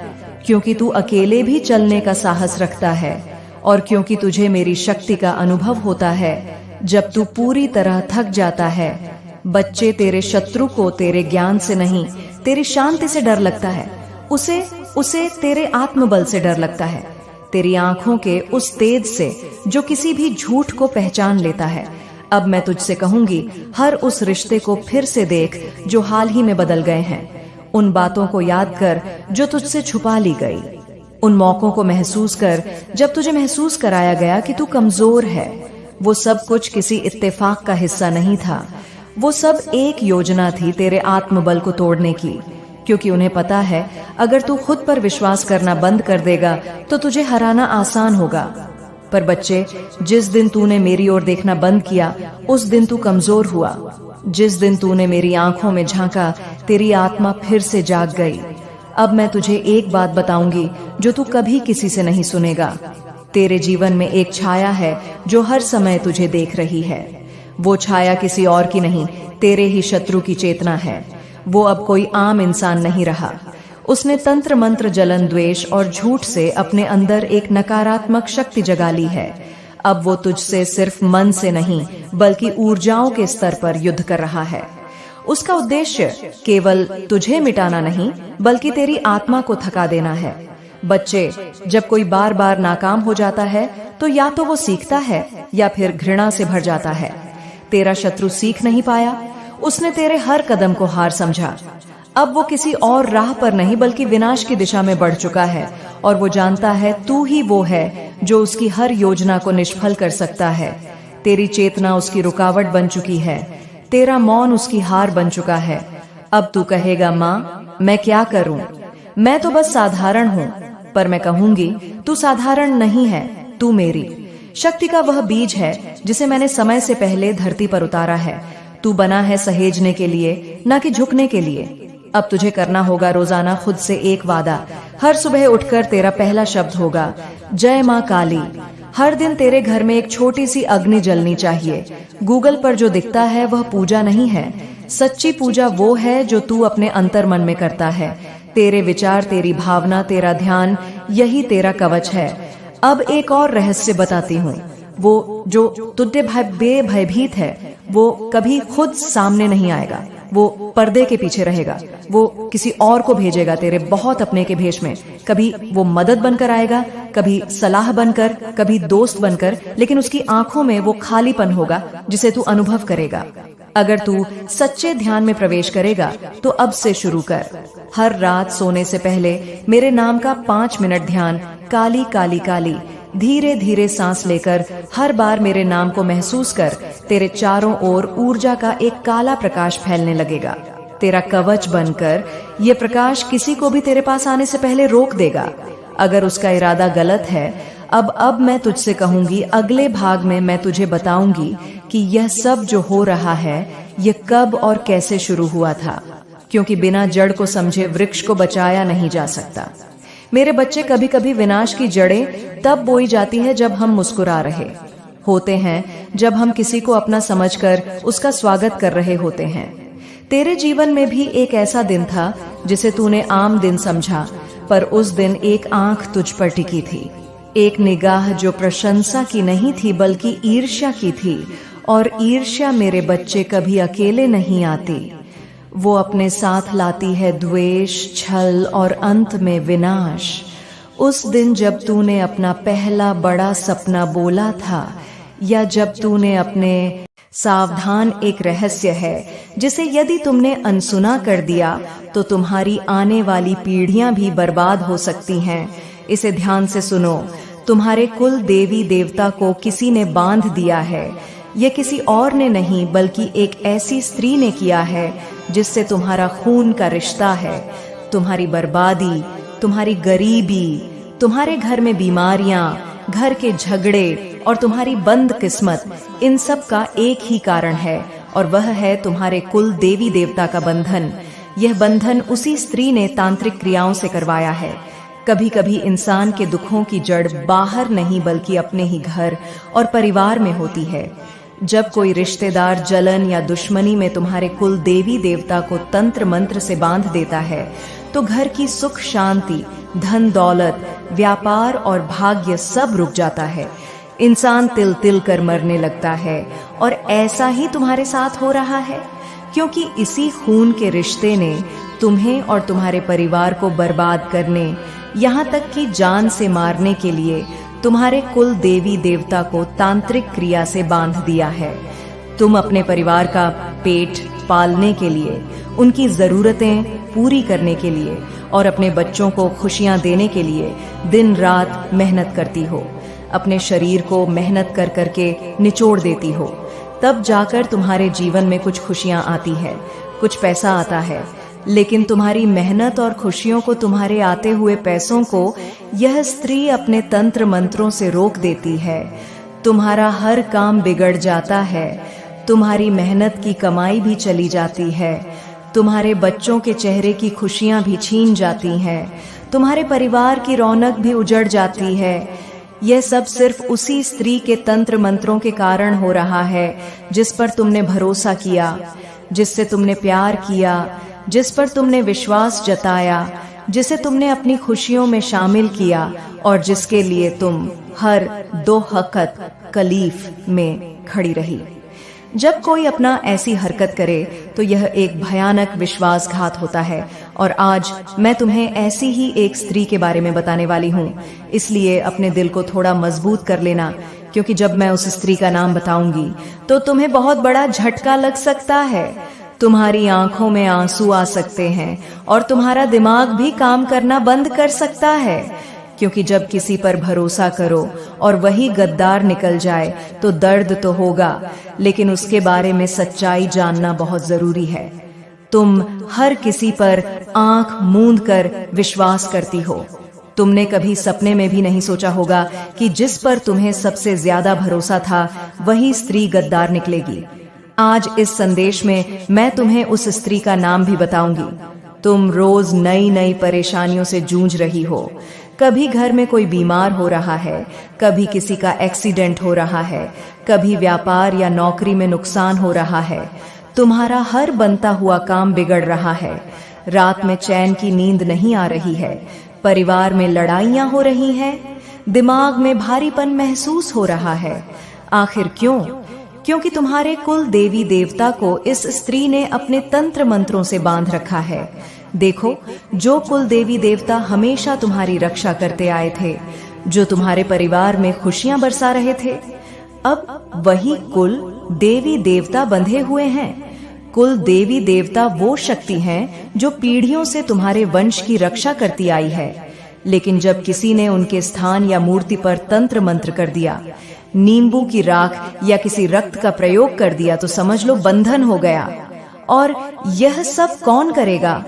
क्योंकि तू अकेले भी चलने का साहस रखता है, और क्योंकि तुझे मेरी शक्ति का अनुभव होता है जब तू पूरी तरह थक जाता है। बच्चे, तेरे शत्रु को तेरे ज्ञान से नहीं, तेरी शांति से डर लगता है। उसे तेरे आत्मबल से डर लगता है, तेरी आंखों के उस तेज से जो किसी भी झूठ को पहचान लेता है। अब मैं तुझसे कहूंगी, हर उस रिश्ते को फिर से देख जो हाल ही में बदल गए हैं। उन बातों को याद कर जो तुझसे छुपा ली गई। उन मौकों को महसूस कर जब तुझे महसूस कराया गया कि तू कमजोर है। वो सब कुछ किसी इत्तेफाक का हिस्सा नहीं था। वो सब एक योजना थी तेरे आत्मबल को तोड़ने की, क्योंकि उन्हें पता है अगर तू खुद पर विश्वास करना बंद कर देगा तो तुझे हराना आसान होगा। पर बच्चे, जिस दिन तूने मेरी ओर देखना बंद किया उस दिन तू कमजोर हुआ। जिस दिन तूने मेरी आंखों में झांका तेरी आत्मा फिर से जाग गई। अब मैं तुझे एक बात बताऊंगी जो तू कभी किसी से नहीं सुनेगा। तेरे जीवन में एक छाया है जो हर समय तुझे देख रही है। वो छाया किसी और की नहीं, तेरे ही शत्रु की चेतना है। वो अब कोई आम इंसान नहीं रहा। उसने तंत्र मंत्र, जलन, द्वेष और झूठ से अपने अंदर एक नकारात्मक शक्ति जगा ली है। अब वो तुझसे सिर्फ मन से नहीं बल्कि ऊर्जाओं के स्तर पर युद्ध कर रहा है। उसका उद्देश्य केवल तुझे मिटाना नहीं बल्कि तेरी आत्मा को थका देना है। बच्चे, जब कोई बार बार नाकाम हो जाता है तो या तो वो सीखता है या फिर घृणा से भर जाता है। तेरा शत्रु सीख नहीं पाया, उसने तेरे हर कदम को हार समझा। अब वो किसी और राह पर नहीं बल्कि विनाश की दिशा में बढ़ चुका है, और वो जानता है तू ही वो है जो उसकी हर योजना को निष्फल कर सकता है। तेरी चेतना उसकी रुकावट बन चुकी है, तेरा मौन उसकी हार बन चुका है। अब तू कहेगा, माँ मैं क्या करूं? मैं तो बस साधारण हूँ। पर मैं कहूंगी, तू साधारण नहीं है, तू मेरी शक्ति का वह बीज है जिसे मैंने समय से पहले धरती पर उतारा है। तू बना है सहेजने के लिए, न कि झुकने के लिए। अब तुझे करना होगा रोजाना खुद से एक वादा। हर सुबह उठकर तेरा पहला शब्द होगा जय माँ काली। हर दिन तेरे घर में एक छोटी सी अग्नि जलनी चाहिए। गूगल पर जो दिखता है वह पूजा नहीं है। सच्ची पूजा वो है जो तू अपने अंतर मन में करता है। तेरे विचार, तेरी भावना, तेरा ध्यान, यही तेरा कवच है। अब एक और रहस्य बताती हूँ। वो जो तुझे भयभीत है वो कभी खुद सामने नहीं आएगा, वो पर्दे के पीछे रहेगा। वो किसी और को भेजेगा तेरे बहुत अपने के भेष में। कभी वो मदद बनकर आएगा, कभी सलाह बनकर, कभी दोस्त बनकर, लेकिन उसकी आंखों में वो खालीपन होगा जिसे तू अनुभव करेगा। अगर तू सच्चे ध्यान में प्रवेश करेगा तो अब से शुरू कर। हर रात सोने से पहले मेरे नाम का 5 मिनट ध्यान, काली काली काली। धीरे धीरे सांस लेकर हर बार मेरे नाम को महसूस कर, तेरे चारों ओर ऊर्जा का एक काला प्रकाश फैलने लगेगा। तेरा कवच बनकर ये प्रकाश किसी को भी तेरे पास आने से पहले रोक देगा। अगर उसका इरादा गलत है, अब मैं तुझसे कहूंगी, अगले भाग में मैं तुझे बताऊंगी कि यह सब जो हो रहा है ये कब और कैसे शुरू हुआ था, क्योंकि बिना जड़ को समझे वृक्ष को बचाया नहीं जा सकता। मेरे बच्चे, कभी कभी विनाश की जड़ें तब बोई जाती है जब हम मुस्कुरा रहे होते हैं, जब हम किसी को अपना समझकर उसका स्वागत कर रहे होते हैं। तेरे जीवन में भी एक ऐसा दिन था जिसे तूने आम दिन समझा, पर उस दिन एक आंख तुझ पर टिकी थी, एक निगाह जो प्रशंसा की नहीं थी बल्कि ईर्ष्या की थी। और ईर्ष्या, मेरे बच्चे, कभी अकेले नहीं आती। वो अपने साथ लाती है द्वेष, छल और अंत में विनाश। उस दिन जब तूने अपना पहला बड़ा सपना बोला था, या जब तूने अपने सावधान, एक रहस्य है जिसे यदि तुमने अनसुना कर दिया तो तुम्हारी आने वाली पीढ़ियां भी बर्बाद हो सकती हैं। इसे ध्यान से सुनो। तुम्हारे कुल देवी देवता को किसी ने बांध दिया है। यह किसी और ने नहीं बल्कि एक ऐसी स्त्री ने किया है जिससे तुम्हारा खून का रिश्ता है। तुम्हारी बर्बादी, तुम्हारी गरीबी, तुम्हारे घर में बीमारियां, घर के झगड़े और तुम्हारी बंद किस्मत, इन सब का एक ही कारण है, और वह है तुम्हारे कुल देवी देवता का बंधन। यह बंधन उसी स्त्री ने तांत्रिक क्रियाओं से करवाया है। कभी कभी इंसान के दुखों की जड़ बाहर नहीं बल्कि अपने ही घर और परिवार में होती है। जब कोई रिश्तेदार जलन या दुश्मनी में तुम्हारे कुल देवी देवता को तंत्र मंत्र से बांध देता है तो घर की सुख शांति, धन दौलत, व्यापार और भाग्य सब रुक जाता है। इंसान तिल तिल कर मरने लगता है, और ऐसा ही तुम्हारे साथ हो रहा है, क्योंकि इसी खून के रिश्ते ने तुम्हें और तुम्हारे परिवार को बर्बाद करने, यहाँ तक कि जान से मारने के लिए तुम्हारे कुल देवी देवता को तांत्रिक क्रिया से बांध दिया है। तुम अपने परिवार का पेट पालने के लिए, उनकी जरूरतें पूरी करने के लिए और अपने बच्चों को खुशियां देने के लिए दिन रात मेहनत करती हो। अपने शरीर को मेहनत कर करके निचोड़ देती हो। तब जाकर तुम्हारे जीवन में कुछ खुशियां आती है, कुछ पैसा आता है। लेकिन तुम्हारी मेहनत और खुशियों को, तुम्हारे आते हुए पैसों को यह स्त्री अपने तंत्र मंत्रों से रोक देती है। तुम्हारा हर काम बिगड़ जाता है। तुम्हारी मेहनत की कमाई भी चली जाती है। तुम्हारे बच्चों के चेहरे की खुशियां भी छीन जाती हैं। तुम्हारे परिवार की रौनक भी उजड़ जाती है। यह सब सिर्फ उसी स्त्री के तंत्र मंत्रों के कारण हो रहा है जिस पर तुमने भरोसा किया, जिससे तुमने प्यार किया, जिस पर तुमने विश्वास जताया, जिसे तुमने अपनी खुशियों में शामिल किया और जिसके लिए तुम हर दो हक़त कलीफ में खड़ी रही। जब कोई अपना ऐसी हरकत करे तो यह एक भयानक विश्वासघात होता है, और आज मैं तुम्हें ऐसी ही एक स्त्री के बारे में बताने वाली हूँ। इसलिए अपने दिल को थोड़ा मजबूत कर लेना, क्योंकि जब मैं उस स्त्री का नाम बताऊंगी तो तुम्हें बहुत बड़ा झटका लग सकता है। तुम्हारी आंखों में आंसू आ सकते हैं और तुम्हारा दिमाग भी काम करना बंद कर सकता है, क्योंकि जब किसी पर भरोसा करो और वही गद्दार निकल जाए तो दर्द तो होगा, लेकिन उसके बारे में सच्चाई जानना बहुत जरूरी है। तुम हर किसी पर आंख मूंद कर विश्वास करती हो। तुमने कभी सपने में भी नहीं सोचा होगा कि जिस पर तुम्हें सबसे ज्यादा भरोसा था वही स्त्री गद्दार निकलेगी। आज इस संदेश में मैं तुम्हें उस स्त्री का नाम भी बताऊंगी। तुम रोज नई नई परेशानियों से जूझ रही हो। कभी घर में कोई बीमार हो रहा है, कभी किसी का एक्सीडेंट हो रहा है, कभी व्यापार या नौकरी में नुकसान हो रहा है। तुम्हारा हर बनता हुआ काम बिगड़ रहा है। रात में चैन की नींद नहीं आ रही है। परिवार में लड़ाइयां हो रही हैं। दिमाग में भारीपन महसूस हो रहा है। आखिर क्यों? क्योंकि तुम्हारे कुल देवी देवता को इस स्त्री ने अपने तंत्र मंत्रों से बांध रखा है। देखो, जो कुल देवी देवता हमेशा तुम्हारी रक्षा करते आए थे, जो तुम्हारे परिवार में खुशियां बरसा रहे थे, अब वही कुल देवी देवता बंधे हुए हैं। कुल देवी देवता वो शक्ति हैं जो पीढ़ियों से तुम्हारे वंश की रक्षा करती आई है। लेकिन जब किसी ने उनके स्थान या मूर्ति पर तंत्र मंत्र कर दिया, नींबू की राख या किसी रक्त का प्रयोग कर दिया, तो समझ लो बंधन हो गया। और यह सब कौन करेगा?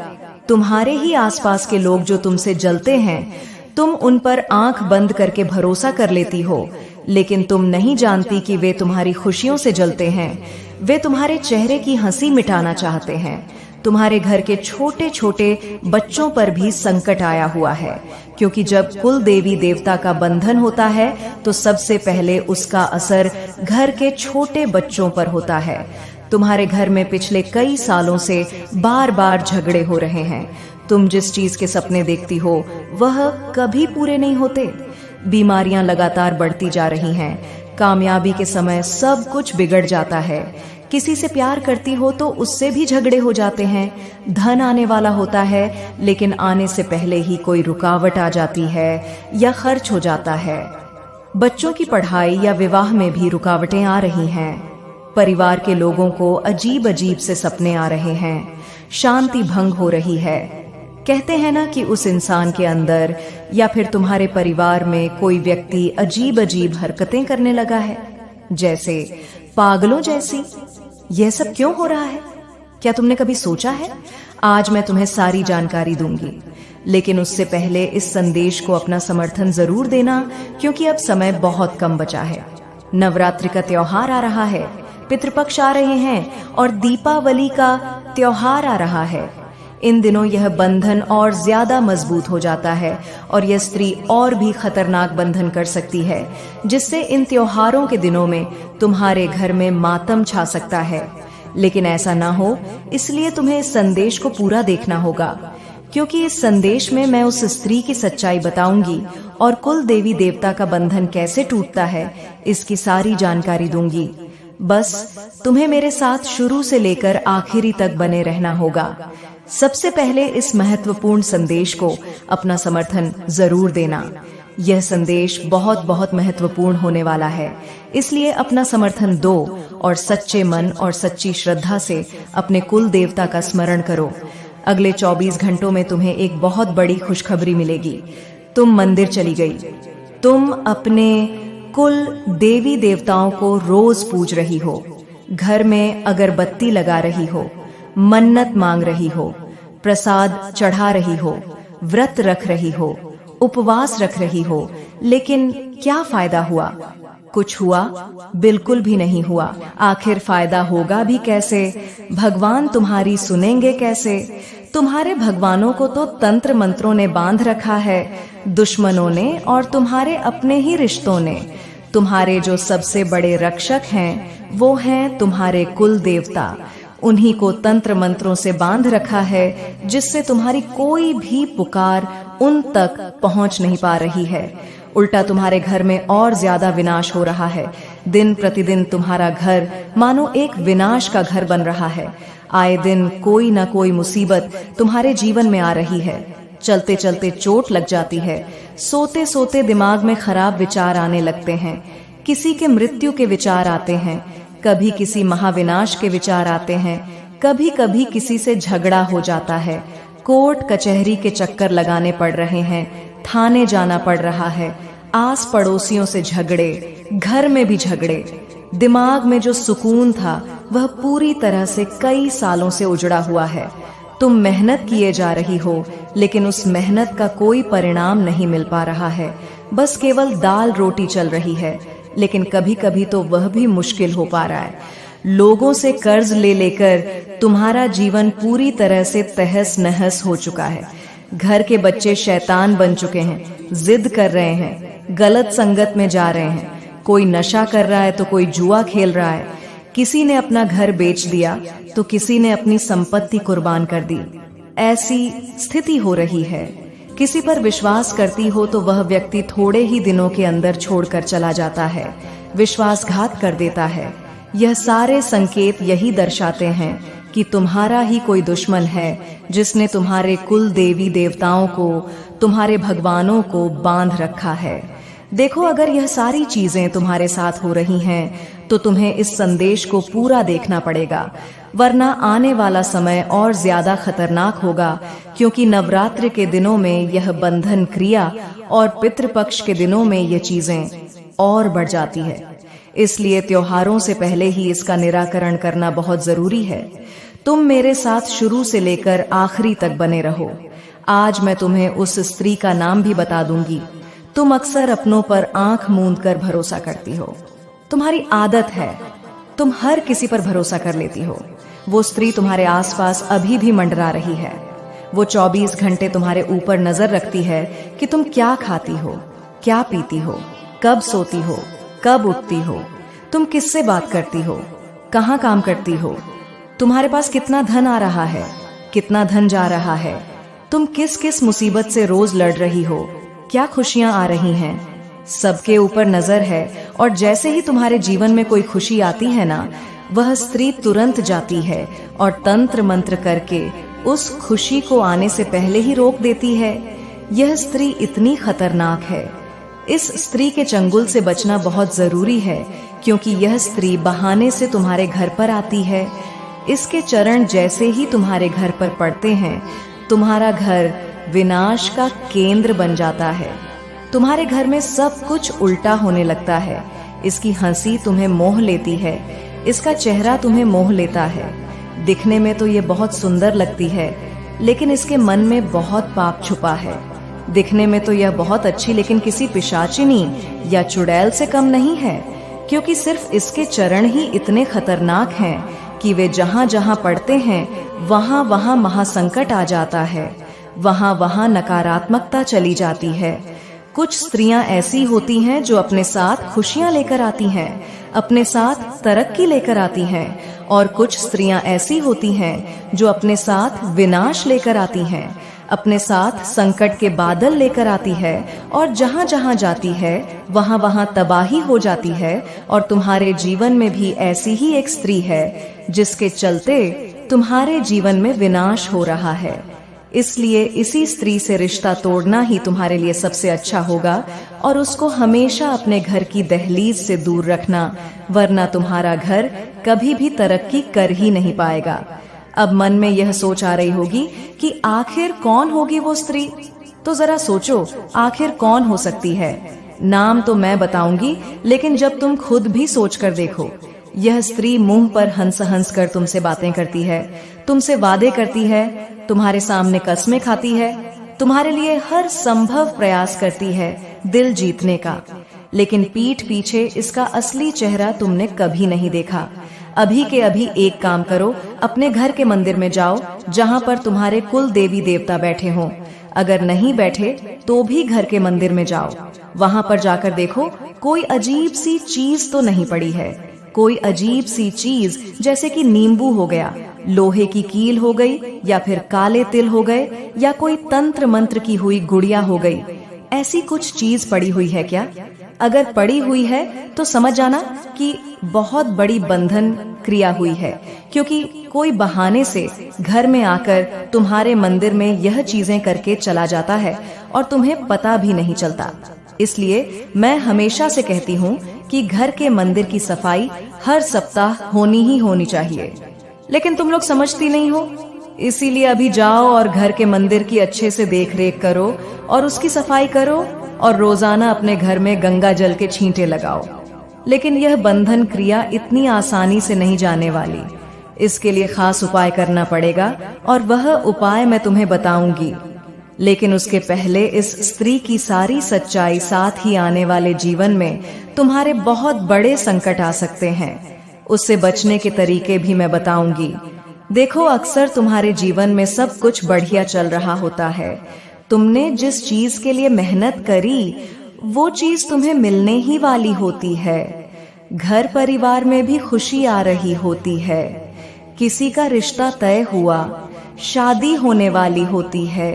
तुम्हारे ही आसपास के लोग जो तुमसे जलते हैं। तुम उन पर आंख बंद करके भरोसा कर लेती हो, लेकिन तुम नहीं जानती कि वे तुम्हारी खुशियों से जलते हैं। वे तुम्हारे चेहरे की हंसी मिटाना चाहते हैं। तुम्हारे घर के छोटे छोटे बच्चों पर भी संकट आया हुआ है, क्योंकि जब कुल देवी देवता का बंधन होता है तो सबसे पहले उसका असर घर के छोटे बच्चों पर होता है। तुम्हारे घर में पिछले कई सालों से बार बार झगड़े हो रहे हैं। तुम जिस चीज के सपने देखती हो वह कभी पूरे नहीं होते। बीमारियां लगातार बढ़ती जा रही हैं। कामयाबी के समय सब कुछ बिगड़ जाता है। किसी से प्यार करती हो तो उससे भी झगड़े हो जाते हैं। धन आने वाला होता है, लेकिन आने से पहले ही कोई रुकावट आ जाती है या खर्च हो जाता है। बच्चों की पढ़ाई या विवाह में भी रुकावटें आ रही हैं। परिवार के लोगों को अजीब अजीब से सपने आ रहे हैं। शांति भंग हो रही है। कहते हैं ना कि उस इंसान के अंदर या फिर तुम्हारे परिवार में कोई व्यक्ति अजीब अजीब हरकतें करने लगा है, जैसे पागलों जैसी। यह सब क्यों हो रहा है? क्या तुमने कभी सोचा है? आज मैं तुम्हें सारी जानकारी दूंगी, लेकिन उससे पहले इस संदेश को अपना समर्थन जरूर देना, क्योंकि अब समय बहुत कम बचा है। नवरात्रि का त्योहार आ रहा है, पितृपक्ष आ रहे हैं और दीपावली का त्योहार आ रहा है। इन दिनों यह बंधन और ज्यादा मजबूत हो जाता है और यह स्त्री और भी खतरनाक बंधन कर सकती है, जिससे इन त्योहारों के दिनों में तुम्हारे घर में मातम छा सकता है। लेकिन ऐसा ना हो, इसलिए तुम्हें इस संदेश को पूरा देखना होगा, क्योंकि इस संदेश में मैं उस स्त्री की सच्चाई बताऊंगी और कुल देवी देवता का बंधन कैसे टूटता है, इसकी सारी जानकारी दूंगी। बस तुम्हें मेरे साथ शुरू से लेकर आखिरी तक बने रहना होगा। सबसे पहले इस महत्वपूर्ण संदेश को अपना समर्थन जरूर देना। यह संदेश बहुत बहुत महत्वपूर्ण होने वाला है, इसलिए अपना समर्थन दो और सच्चे मन और सच्ची श्रद्धा से अपने कुल देवता का स्मरण करो। अगले 24 घंटों में तुम्हें एक बहुत बड़ी खुशखबरी मिलेगी। तुम मंदिर चली गई। तुम अपने कुल देवी देवताओं को रोज पूज रही हो। घर में अगरबत्ती लगा रही हो, मन्नत मांग रही हो, प्रसाद चढ़ा रही हो, व्रत रख रही हो, उपवास रख रही हो, लेकिन क्या फायदा हुआ? कुछ हुआ? बिल्कुल भी नहीं हुआ। आखिर फायदा होगा भी कैसे? भगवान तुम्हारी सुनेंगे कैसे? तुम्हारे भगवानों को तो तंत्र मंत्रों ने बांध रखा है, दुश्मनों ने और तुम्हारे अपने ही रिश्तों ने। तुम्हारे जो सबसे बड़े रक्षक हैं वो हैं तुम्हारे कुल देवता। उन्हीं को तंत्र मंत्रों से बांध रखा है, जिससे तुम्हारी कोई भी पुकार उन तक पहुंच नहीं पा रही है। उल्टा तुम्हारे घर में और ज्यादा विनाश हो रहा है। दिन प्रतिदिन तुम्हारा घर मानो एक विनाश का घर बन रहा है। आए दिन कोई ना कोई मुसीबत तुम्हारे जीवन में आ रही है। चलते चलते चोट लग जाती है। सोते सोते दिमाग में खराब विचार आने लगते हैं। किसी के मृत्यु के विचार आते हैं, कभी किसी महाविनाश के विचार आते हैं, कभी कभी किसी से झगड़ा हो जाता है। कोर्ट कचहरी के चक्कर लगाने पड़ रहे हैं, थाने जाना पड़ रहा है, आस पड़ोसियों से झगड़े, घर में भी झगड़े। दिमाग में जो सुकून था वह पूरी तरह से कई सालों से उजड़ा हुआ है। तुम मेहनत किए जा रही हो, लेकिन उस मेहनत का कोई परिणाम नहीं मिल पा रहा है। बस केवल दाल रोटी चल रही है, लेकिन कभी कभी तो वह भी मुश्किल हो पा रहा है। लोगों से कर्ज ले लेकर तुम्हारा जीवन पूरी तरह से तहस नहस हो चुका है। घर के बच्चे शैतान बन चुके हैं, जिद कर रहे हैं, गलत संगत में जा रहे हैं, कोई नशा कर रहा है तो कोई जुआ खेल रहा है, किसी ने अपना घर बेच दिया तो किसी ने अपनी संपत्ति कुर्बान कर दी। ऐसी स्थिति हो रही है। किसी पर विश्वास करती हो तो वह व्यक्ति थोड़े ही दिनों के अंदर छोड़कर चला जाता है, विश्वासघात कर देता है। यह सारे संकेत यही दर्शाते हैं कि तुम्हारा ही कोई दुश्मन है जिसने तुम्हारे कुल देवी देवताओं को, तुम्हारे भगवानों को बांध रखा है। देखो, अगर यह सारी चीजें तुम्हारे साथ हो रही हैं तो तुम्हें इस संदेश को पूरा देखना पड़ेगा, वरना आने वाला समय और ज्यादा खतरनाक होगा, क्योंकि नवरात्र के दिनों में यह बंधन क्रिया और पितृपक्ष के दिनों में ये चीजें और बढ़ जाती है। इसलिए त्योहारों से पहले ही इसका निराकरण करना बहुत जरूरी है। तुम मेरे साथ शुरू से लेकर आखिरी तक बने रहो। आज मैं तुम्हें उस स्त्री का नाम भी बता दूंगी। तुम अक्सर अपनों पर आंख मूंद कर भरोसा करती हो, तुम्हारी आदत है, तुम हर किसी पर भरोसा कर लेती हो। वो स्त्री तुम्हारे आसपास अभी भी मंडरा रही है। वो 24 घंटे तुम्हारे ऊपर नजर रखती है कि तुम क्या खाती हो, क्या पीती हो, कब सोती हो, कब उठती हो, तुम किससे बात करती हो, कहाँ काम करती हो, तुम्हारे पास कितना धन आ रहा है, कितना धन जा रहा है, तुम किस किस मुसीबत से रोज लड़ रही हो, क्या खुशियां आ रही हैं। सबके ऊपर नजर है, और जैसे ही तुम्हारे जीवन में कोई खुशी आती है ना, वह स्त्री तुरंत जाती है और तंत्र मंत्र करके उस खुशी को आने से पहले ही रोक देती है। यह स्त्री इतनी खतरनाक है। इस स्त्री के चंगुल से बचना बहुत जरूरी है, क्योंकि यह स्त्री बहाने से तुम्हारे घर पर आती है। इसके चरण जैसे ही तुम्हारे घर पर पड़ते हैं, तुम्हारा घर विनाश का केंद्र बन जाता है। तुम्हारे घर में सब कुछ उल्टा होने लगता है। इसकी हंसी तुम्हें मोह लेती है, इसका चेहरा तुम्हें मोह लेता है। दिखने में तो ये बहुत सुंदर लगती है, लेकिन इसके मन में बहुत पाप छुपा है। दिखने में तो यह बहुत अच्छी, लेकिन किसी पिशाचिनी या चुड़ैल से कम नहीं है, क्योंकि सिर्फ इसके चरण ही इतने खतरनाक हैं कि वे जहां जहां पड़ते हैं वहां वहां महासंकट आ जाता है, वहां वहां नकारात्मकता चली जाती है। कुछ स्त्रियां ऐसी होती हैं जो अपने साथ खुशियां लेकर आती हैं, अपने साथ तरक्की लेकर आती हैं, और कुछ स्त्रियां ऐसी होती हैं जो अपने साथ विनाश लेकर आती हैं, अपने साथ संकट के बादल लेकर आती है, और जहां जहां जाती है वहां वहां तबाही हो जाती है। और तुम्हारे जीवन में भी ऐसी ही एक स्त्री है जिसके चलते तुम्हारे जीवन में विनाश हो रहा है। इसलिए इसी स्त्री से रिश्ता तोड़ना ही तुम्हारे लिए सबसे अच्छा होगा, और उसको हमेशा अपने घर की दहलीज से दूर रखना, वरना तुम्हारा घर कभी भी तरक्की कर ही नहीं पाएगा। अब मन में यह सोच आ रही होगी कि आखिर कौन होगी वो स्त्री? तो जरा सोचो, आखिर कौन हो सकती है? नाम तो मैं बताऊंगी, लेकिन जब तुम खुद भी सोच कर देखो। यह स्त्री मुंह पर हंस हंस कर तुमसे बातें करती है, तुमसे वादे करती है, तुम्हारे सामने कस्में खाती है, तुम्हारे लिए हर संभव प्रयास करती है दिल जीतने का, लेकिन पीठ पीछे इसका असली चेहरा तुमने कभी नहीं देखा। अभी के अभी एक काम करो, अपने घर के मंदिर में जाओ जहाँ पर तुम्हारे कुल देवी देवता बैठे हों। अगर नहीं बैठे तो भी घर के मंदिर में जाओ, वहाँ पर जाकर देखो कोई अजीब सी चीज तो नहीं पड़ी है। कोई अजीब सी चीज जैसे कि नींबू हो गया, लोहे की कील हो गई, या फिर काले तिल हो गए, या कोई तंत्र मंत्र की हुई गुड़िया हो गई। ऐसी कुछ चीज पड़ी हुई है क्या? अगर पड़ी हुई है तो समझ जाना कि बहुत बड़ी बंधन क्रिया हुई है, क्योंकि कोई बहाने से घर में आकर तुम्हारे मंदिर में यह चीजें करके चला जाता है और तुम्हें पता भी नहीं चलता। इसलिए मैं हमेशा से कहती हूँ कि घर के मंदिर की सफाई हर सप्ताह होनी ही होनी चाहिए, लेकिन तुम लोग समझती नहीं हो। इसीलिए अभी जाओ और घर के मंदिर की अच्छे से देख रेख करो और उसकी सफाई करो, और रोजाना अपने घर में गंगा जल के छींटे लगाओ। लेकिन यह बंधन क्रिया इतनी आसानी से नहीं जाने वाली। इसके लिए खास उपाय करना पड़ेगा, और वह उपाय मैं तुम्हें बताऊंगी। लेकिन उसके पहले इस स्त्री की सारी सच्चाई, साथ ही आने वाले जीवन में तुम्हारे बहुत बड़े संकट आ सकते हैं। उससे बचने के तरीके भी मैं बताऊंगी। देखो, अक्सर तुम्हारे जीवन में सब कुछ बढ़िया चल रहा होता है। तुमने जिस चीज के लिए मेहनत करी वो चीज तुम्हें मिलने ही वाली होती है। घर परिवार में भी खुशी आ रही होती है। किसी का रिश्ता तय हुआ, शादी होने वाली होती है,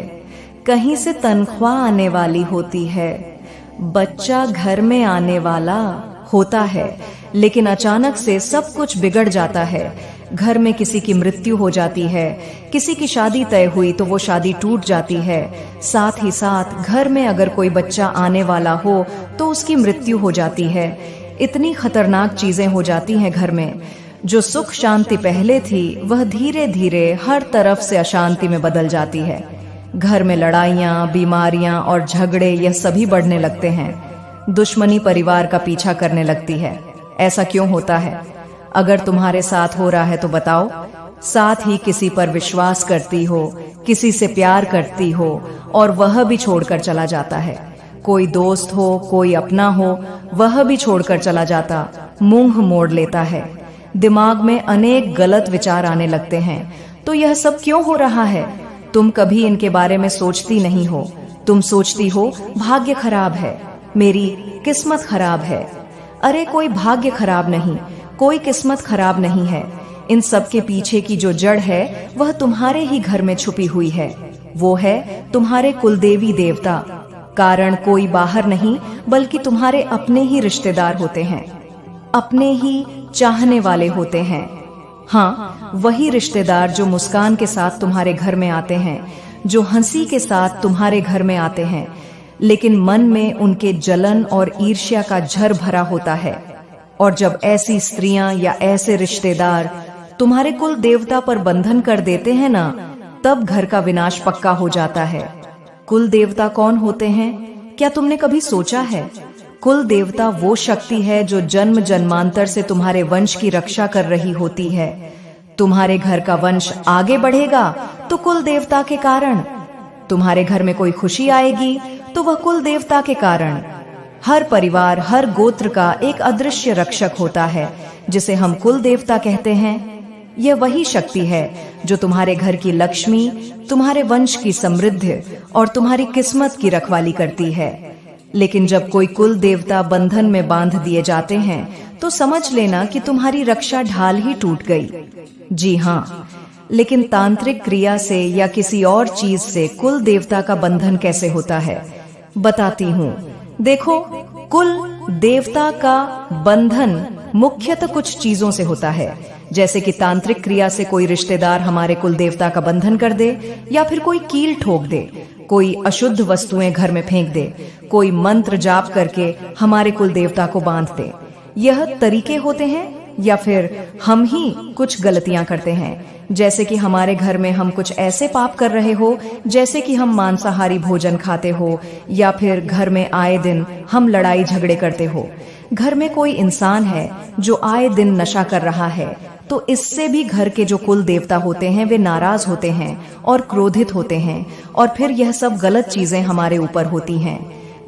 कहीं से तनख्वाह आने वाली होती है, बच्चा घर में आने वाला होता है। लेकिन अचानक से सब कुछ बिगड़ जाता है। घर में किसी की मृत्यु हो जाती है, किसी की शादी तय हुई तो वो शादी टूट जाती है। साथ ही साथ घर में अगर कोई बच्चा आने वाला हो तो उसकी मृत्यु हो जाती है। इतनी खतरनाक चीजें हो जाती हैं घर में। जो सुख शांति पहले थी वह धीरे धीरे हर तरफ से अशांति में बदल जाती है। घर में लड़ाइयाँ, बीमारियां और झगड़े यह सभी बढ़ने लगते हैं। दुश्मनी परिवार का पीछा करने लगती है। ऐसा क्यों होता है? अगर तुम्हारे साथ हो रहा है तो बताओ। साथ ही किसी पर विश्वास करती हो, किसी से प्यार करती हो और वह भी छोड़कर चला जाता है। कोई दोस्त हो, कोई अपना हो, वह भी छोड़कर चला जाता, मुंह मोड़ लेता है। दिमाग में अनेक गलत विचार आने लगते हैं। तो यह सब क्यों हो रहा है? तुम कभी इनके बारे में सोचती नहीं हो। तुम सोचती हो भाग्य खराब है, मेरी किस्मत खराब है। अरे कोई भाग्य खराब नहीं, कोई किस्मत खराब नहीं है। इन सब के पीछे की जो जड़ है वह तुम्हारे ही घर में छुपी हुई है। वो है तुम्हारे कुलदेवी देवता। कारण कोई बाहर नहीं बल्कि तुम्हारे अपने ही रिश्तेदार होते हैं, अपने ही चाहने वाले होते हैं। हाँ, वही रिश्तेदार जो मुस्कान के साथ तुम्हारे घर में आते हैं, जो हंसी के साथ तुम्हारे घर में आते हैं, लेकिन मन में उनके जलन और ईर्ष्या का झर भरा होता है। और जब ऐसी स्त्रियां या ऐसे रिश्तेदार तुम्हारे कुल देवता पर बंधन कर देते हैं ना, तब घर का विनाश पक्का हो जाता है। कुल देवता कौन होते हैं? क्या तुमने कभी सोचा है? कुल देवता वो शक्ति है जो जन्म जन्मांतर से तुम्हारे वंश की रक्षा कर रही होती है। तुम्हारे घर का वंश आगे बढ़ेगा तो कुल देवता के कारण। तुम्हारे घर में कोई खुशी आएगी तो वह कुल देवता के कारण। हर परिवार, हर गोत्र का एक अदृश्य रक्षक होता है जिसे हम कुल देवता कहते हैं। यह वही शक्ति है जो तुम्हारे घर की लक्ष्मी, तुम्हारे वंश की समृद्धि और तुम्हारी किस्मत की रखवाली करती है। लेकिन जब कोई कुल देवता बंधन में बांध दिए जाते हैं तो समझ लेना कि तुम्हारी रक्षा ढाल ही टूट गई। जी हाँ, लेकिन तांत्रिक क्रिया से या किसी और चीज से कुल देवता का बंधन कैसे होता है, बताती हूँ। देखो, कुल देवता का बंधन मुख्यतः कुछ चीजों से होता है। जैसे कि तांत्रिक क्रिया से कोई रिश्तेदार हमारे कुल देवता का बंधन कर दे, या फिर कोई कील ठोक दे, कोई अशुद्ध वस्तुएं घर में फेंक दे, कोई मंत्र जाप करके हमारे कुल देवता को बांध दे। यह तरीके होते हैं। या फिर हम ही कुछ गलतियां करते हैं, जैसे कि हमारे घर में हम कुछ ऐसे पाप कर रहे हो, जैसे कि हम मांसाहारी भोजन खाते हो, या फिर घर में आए दिन हम लड़ाई झगड़े करते हो। घर में कोई इंसान है जो आए दिन नशा कर रहा है, तो इससे भी घर के जो कुल देवता होते हैं वे नाराज होते हैं और क्रोधित होते हैं, और फिर यह सब गलत चीजें हमारे ऊपर होती हैं।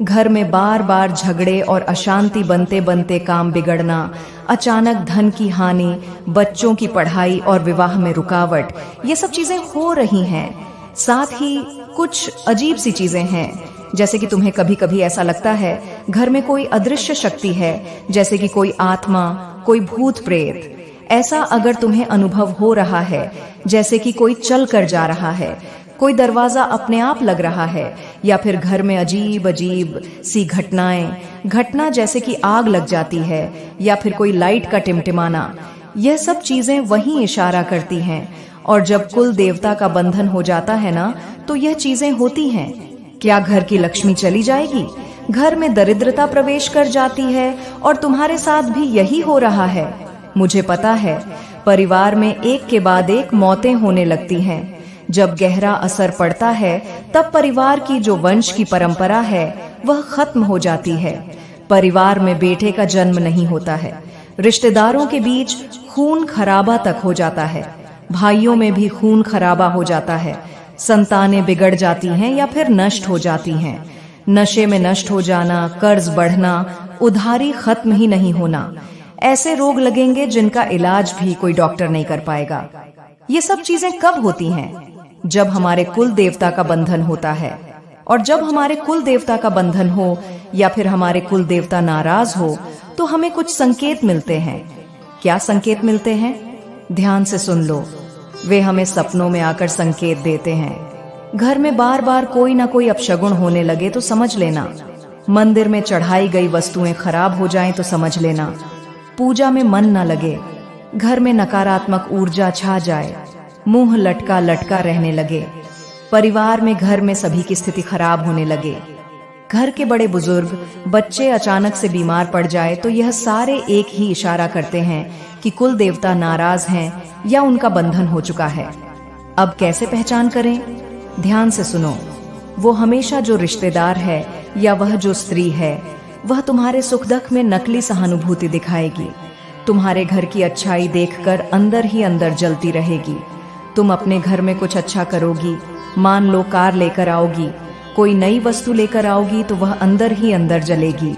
घर में बार बार झगड़े और अशांति बनते बनते काम बिगड़ना, अचानक धन की हानि, बच्चों की पढ़ाई और विवाह में रुकावट, ये सब चीजें हो रही हैं। साथ ही कुछ अजीब सी चीजें हैं, जैसे कि तुम्हें कभी कभी ऐसा लगता है घर में कोई अदृश्य शक्ति है, जैसे कि कोई आत्मा, कोई भूत प्रेत। ऐसा अगर तुम्हें अनुभव हो रहा है, जैसे कि कोई चल कर जा रहा है, कोई दरवाजा अपने आप लग रहा है, या फिर घर में अजीब अजीब सी घटना जैसे कि आग लग जाती है, या फिर कोई लाइट का टिमटिमाना, यह सब चीजें वहीं इशारा करती हैं। और जब कुल देवता का बंधन हो जाता है ना, तो यह चीजें होती हैं। क्या घर की लक्ष्मी चली जाएगी? घर में दरिद्रता प्रवेश कर जाती है, और तुम्हारे साथ भी यही हो रहा है। मुझे पता है, परिवार में एक के बाद एक मौतें होने लगती हैं। जब गहरा असर पड़ता है तब परिवार की जो वंश की परंपरा है वह खत्म हो जाती है। परिवार में बेटे का जन्म नहीं होता है, रिश्तेदारों के बीच खून खराबा तक हो जाता है, भाइयों में भी खून खराबा हो जाता है, संतानें बिगड़ जाती हैं या फिर नष्ट हो जाती हैं। नशे में नष्ट हो जाना, कर्ज बढ़ना, उधारी खत्म ही नहीं होना, ऐसे रोग लगेंगे जिनका इलाज भी कोई डॉक्टर नहीं कर पाएगा। ये सब चीजें कब होती हैं? जब हमारे कुल देवता का बंधन होता है। और जब हमारे कुल देवता का बंधन हो या फिर हमारे कुल देवता नाराज हो तो हमें कुछ संकेत मिलते हैं। क्या संकेत मिलते हैं? ध्यान से सुन लो। वे हमें सपनों में आकर संकेत देते हैं। घर में बार बार कोई ना कोई अपशगुन होने लगे तो समझ लेना। मंदिर में चढ़ाई गई वस्तुएं खराब हो जाएं तो समझ लेना। पूजा में मन न लगे, घर में नकारात्मक ऊर्जा छा जाए, मुंह लटका लटका रहने लगे, परिवार में घर में सभी की स्थिति खराब होने लगे, घर के बड़े बुजुर्ग बच्चे अचानक से बीमार पड़ जाए तो यह सारे एक ही इशारा करते हैं कि कुल देवता नाराज हैं या उनका बंधन हो चुका है। अब कैसे पहचान करें? ध्यान से सुनो। वो हमेशा जो रिश्तेदार है या वह जो स्त्री है वह तुम्हारे सुख दुख में नकली सहानुभूति दिखाएगी। तुम्हारे घर की अच्छाई देखकर अंदर ही अंदर जलती रहेगी। तुम अपने घर में कुछ अच्छा करोगी, मान लो कार लेकर आओगी, कोई नई वस्तु लेकर आओगी तो वह अंदर ही अंदर जलेगी।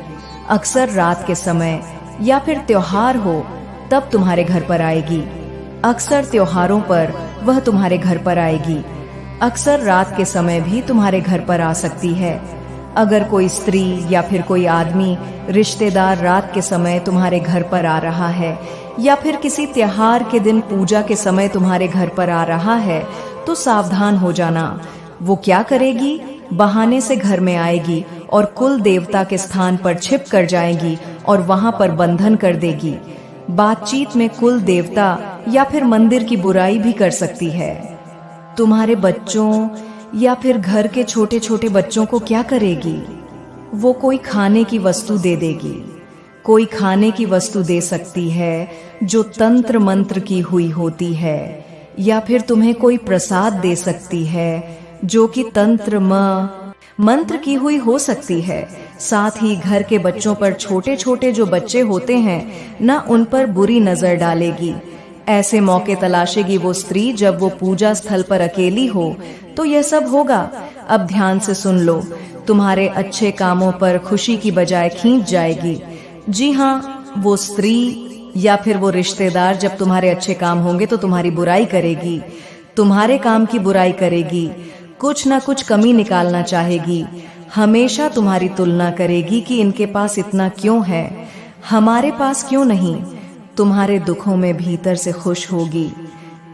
अक्सर रात के समय या फिर त्योहार हो तब तुम्हारे घर पर आएगी। अक्सर त्योहारों पर वह तुम्हारे घर पर आएगी। अक्सर रात के समय भी तुम्हारे घर पर आ सकती है। अगर कोई स्त्री या फिर कोई आदमी रिश्तेदार रात के समय तुम्हारे घर पर आ रहा है या फिर किसी त्योहार के दिन पूजा के समय तुम्हारे घर पर आ रहा है तो सावधान हो जाना। वो क्या करेगी? बहाने से घर में आएगी और कुल देवता के स्थान पर छिप कर जाएगी और वहां पर बंधन कर देगी। बातचीत में कुल देवता या फिर मंदिर की बुराई भी कर सकती है। तुम्हारे बच्चों या फिर घर के छोटे छोटे बच्चों को क्या करेगी? वो कोई खाने की वस्तु दे देगी। कोई खाने की वस्तु दे सकती है जो तंत्र मंत्र की हुई होती है, या फिर तुम्हें कोई प्रसाद दे सकती है जो कि तंत्र मंत्र की हुई हो सकती है। साथ ही घर के बच्चों पर छोटे छोटे जो बच्चे होते हैं ना, उन पर बुरी नजर डालेगी। ऐसे मौके तलाशेगी वो स्त्री जब वो पूजा स्थल पर अकेली हो तो यह सब होगा। अब ध्यान से सुन लो। तुम्हारे अच्छे कामों पर खुशी की बजाय खींच जाएगी। जी हाँ, वो स्त्री या फिर वो रिश्तेदार जब तुम्हारे अच्छे काम होंगे तो तुम्हारी बुराई करेगी, तुम्हारे काम की बुराई करेगी, कुछ ना कुछ कमी निकालना चाहेगी। हमेशा तुम्हारी तुलना करेगी कि इनके पास इतना क्यों है, हमारे पास क्यों नहीं। तुम्हारे दुखों में भीतर से खुश होगी।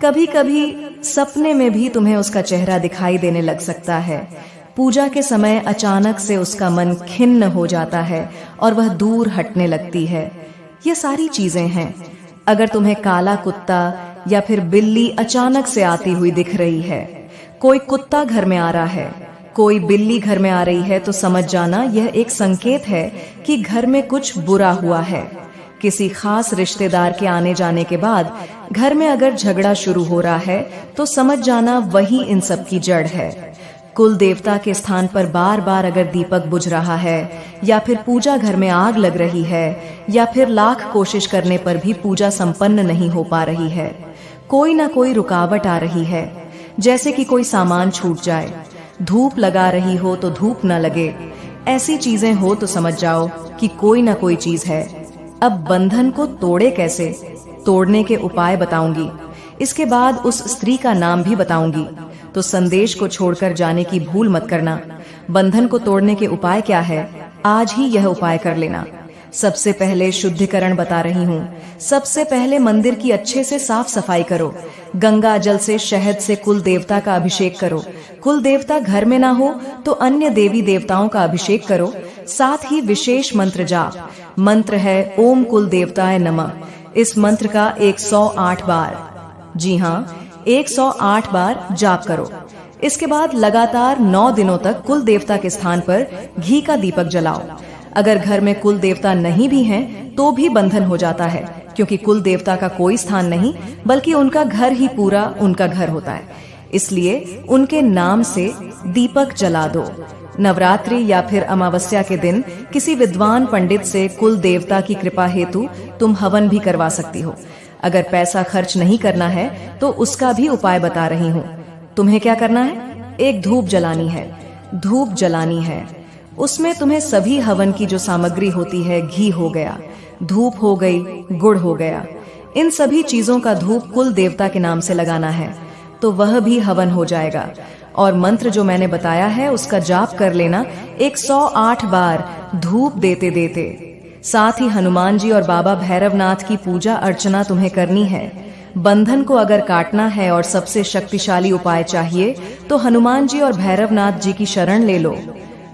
कभी कभी सपने में भी तुम्हें उसका चेहरा दिखाई देने लग सकता है। पूजा के समय अचानक से उसका मन खिन्न हो जाता है और वह दूर हटने लगती है। ये सारी चीजें हैं। अगर तुम्हें काला कुत्ता या फिर बिल्ली अचानक से आती हुई दिख रही है, कोई कुत्ता घर में आ रहा है, कोई बिल्ली घर में आ रही है, तो समझ जाना यह एक संकेत है कि घर में कुछ बुरा हुआ है। किसी खास रिश्तेदार के आने जाने के बाद घर में अगर झगड़ा शुरू हो रहा है तो समझ जाना वही इन सब की जड़ है। कुल देवता के स्थान पर बार बार अगर दीपक बुझ रहा है या फिर पूजा घर में आग लग रही है या फिर लाख कोशिश करने पर भी पूजा संपन्न नहीं हो पा रही है, कोई ना कोई रुकावट आ रही है, जैसे कि कोई सामान छूट जाए, धूप लगा रही हो तो धूप न लगे, ऐसी चीजें हो तो समझ जाओ कि कोई ना कोई चीज है। अब बंधन को तोड़े कैसे? तोड़ने के उपाय बताऊंगी। इसके बाद उस स्त्री का नाम भी बताऊंगी, तो संदेश को छोड़कर जाने की भूल मत करना। बंधन को तोड़ने के उपाय क्या है, आज ही यह उपाय कर लेना। सबसे पहले शुद्धिकरण बता रही हूँ। सबसे पहले मंदिर की अच्छे से साफ सफाई करो। गंगा जल से, शहद से कुल देवता का अभिषेक करो। कुल देवता घर में ना हो तो अन्य देवी देवताओं का अभिषेक करो। साथ ही विशेष मंत्र जाप। मंत्र है ओम कुल देवताय नमः। इस मंत्र का 108 बार, जी हाँ 108 बार जाप करो। इसके बाद लगातार 9 दिनों तक कुल देवता के स्थान पर घी का दीपक जलाओ। अगर घर में कुल देवता नहीं भी हैं तो भी बंधन हो जाता है, क्योंकि कुल देवता का कोई स्थान नहीं बल्कि उनका घर ही पूरा उनका घर होता है। इसलिए उनके नाम से दीपक जला दो। नवरात्रि या फिर अमावस्या के दिन किसी विद्वान पंडित से कुल देवता की कृपा हेतु तुम हवन भी करवा सकती हो। अगर पैसा खर्च नहीं करना है तो उसका भी उपाय बता रही हूँ। तुम्हें क्या करना है, एक धूप जलानी है। धूप जलानी है, उसमें तुम्हें सभी हवन की जो सामग्री होती है, घी हो गया, धूप हो गई, गुड़ हो गया। इन सभी चीजों का धूप कुल देवता के नाम से लगाना है, तो वह भी हवन हो जाएगा। और मंत्र जो मैंने बताया है उसका जाप कर लेना 108 बार धूप देते देते। साथ ही हनुमान जी और बाबा भैरवनाथ की पूजा अर्चना तुम्हें करनी है। बंधन को अगर काटना है और सबसे शक्तिशाली उपाय चाहिए तो हनुमान जी और भैरवनाथ जी की शरण ले लो।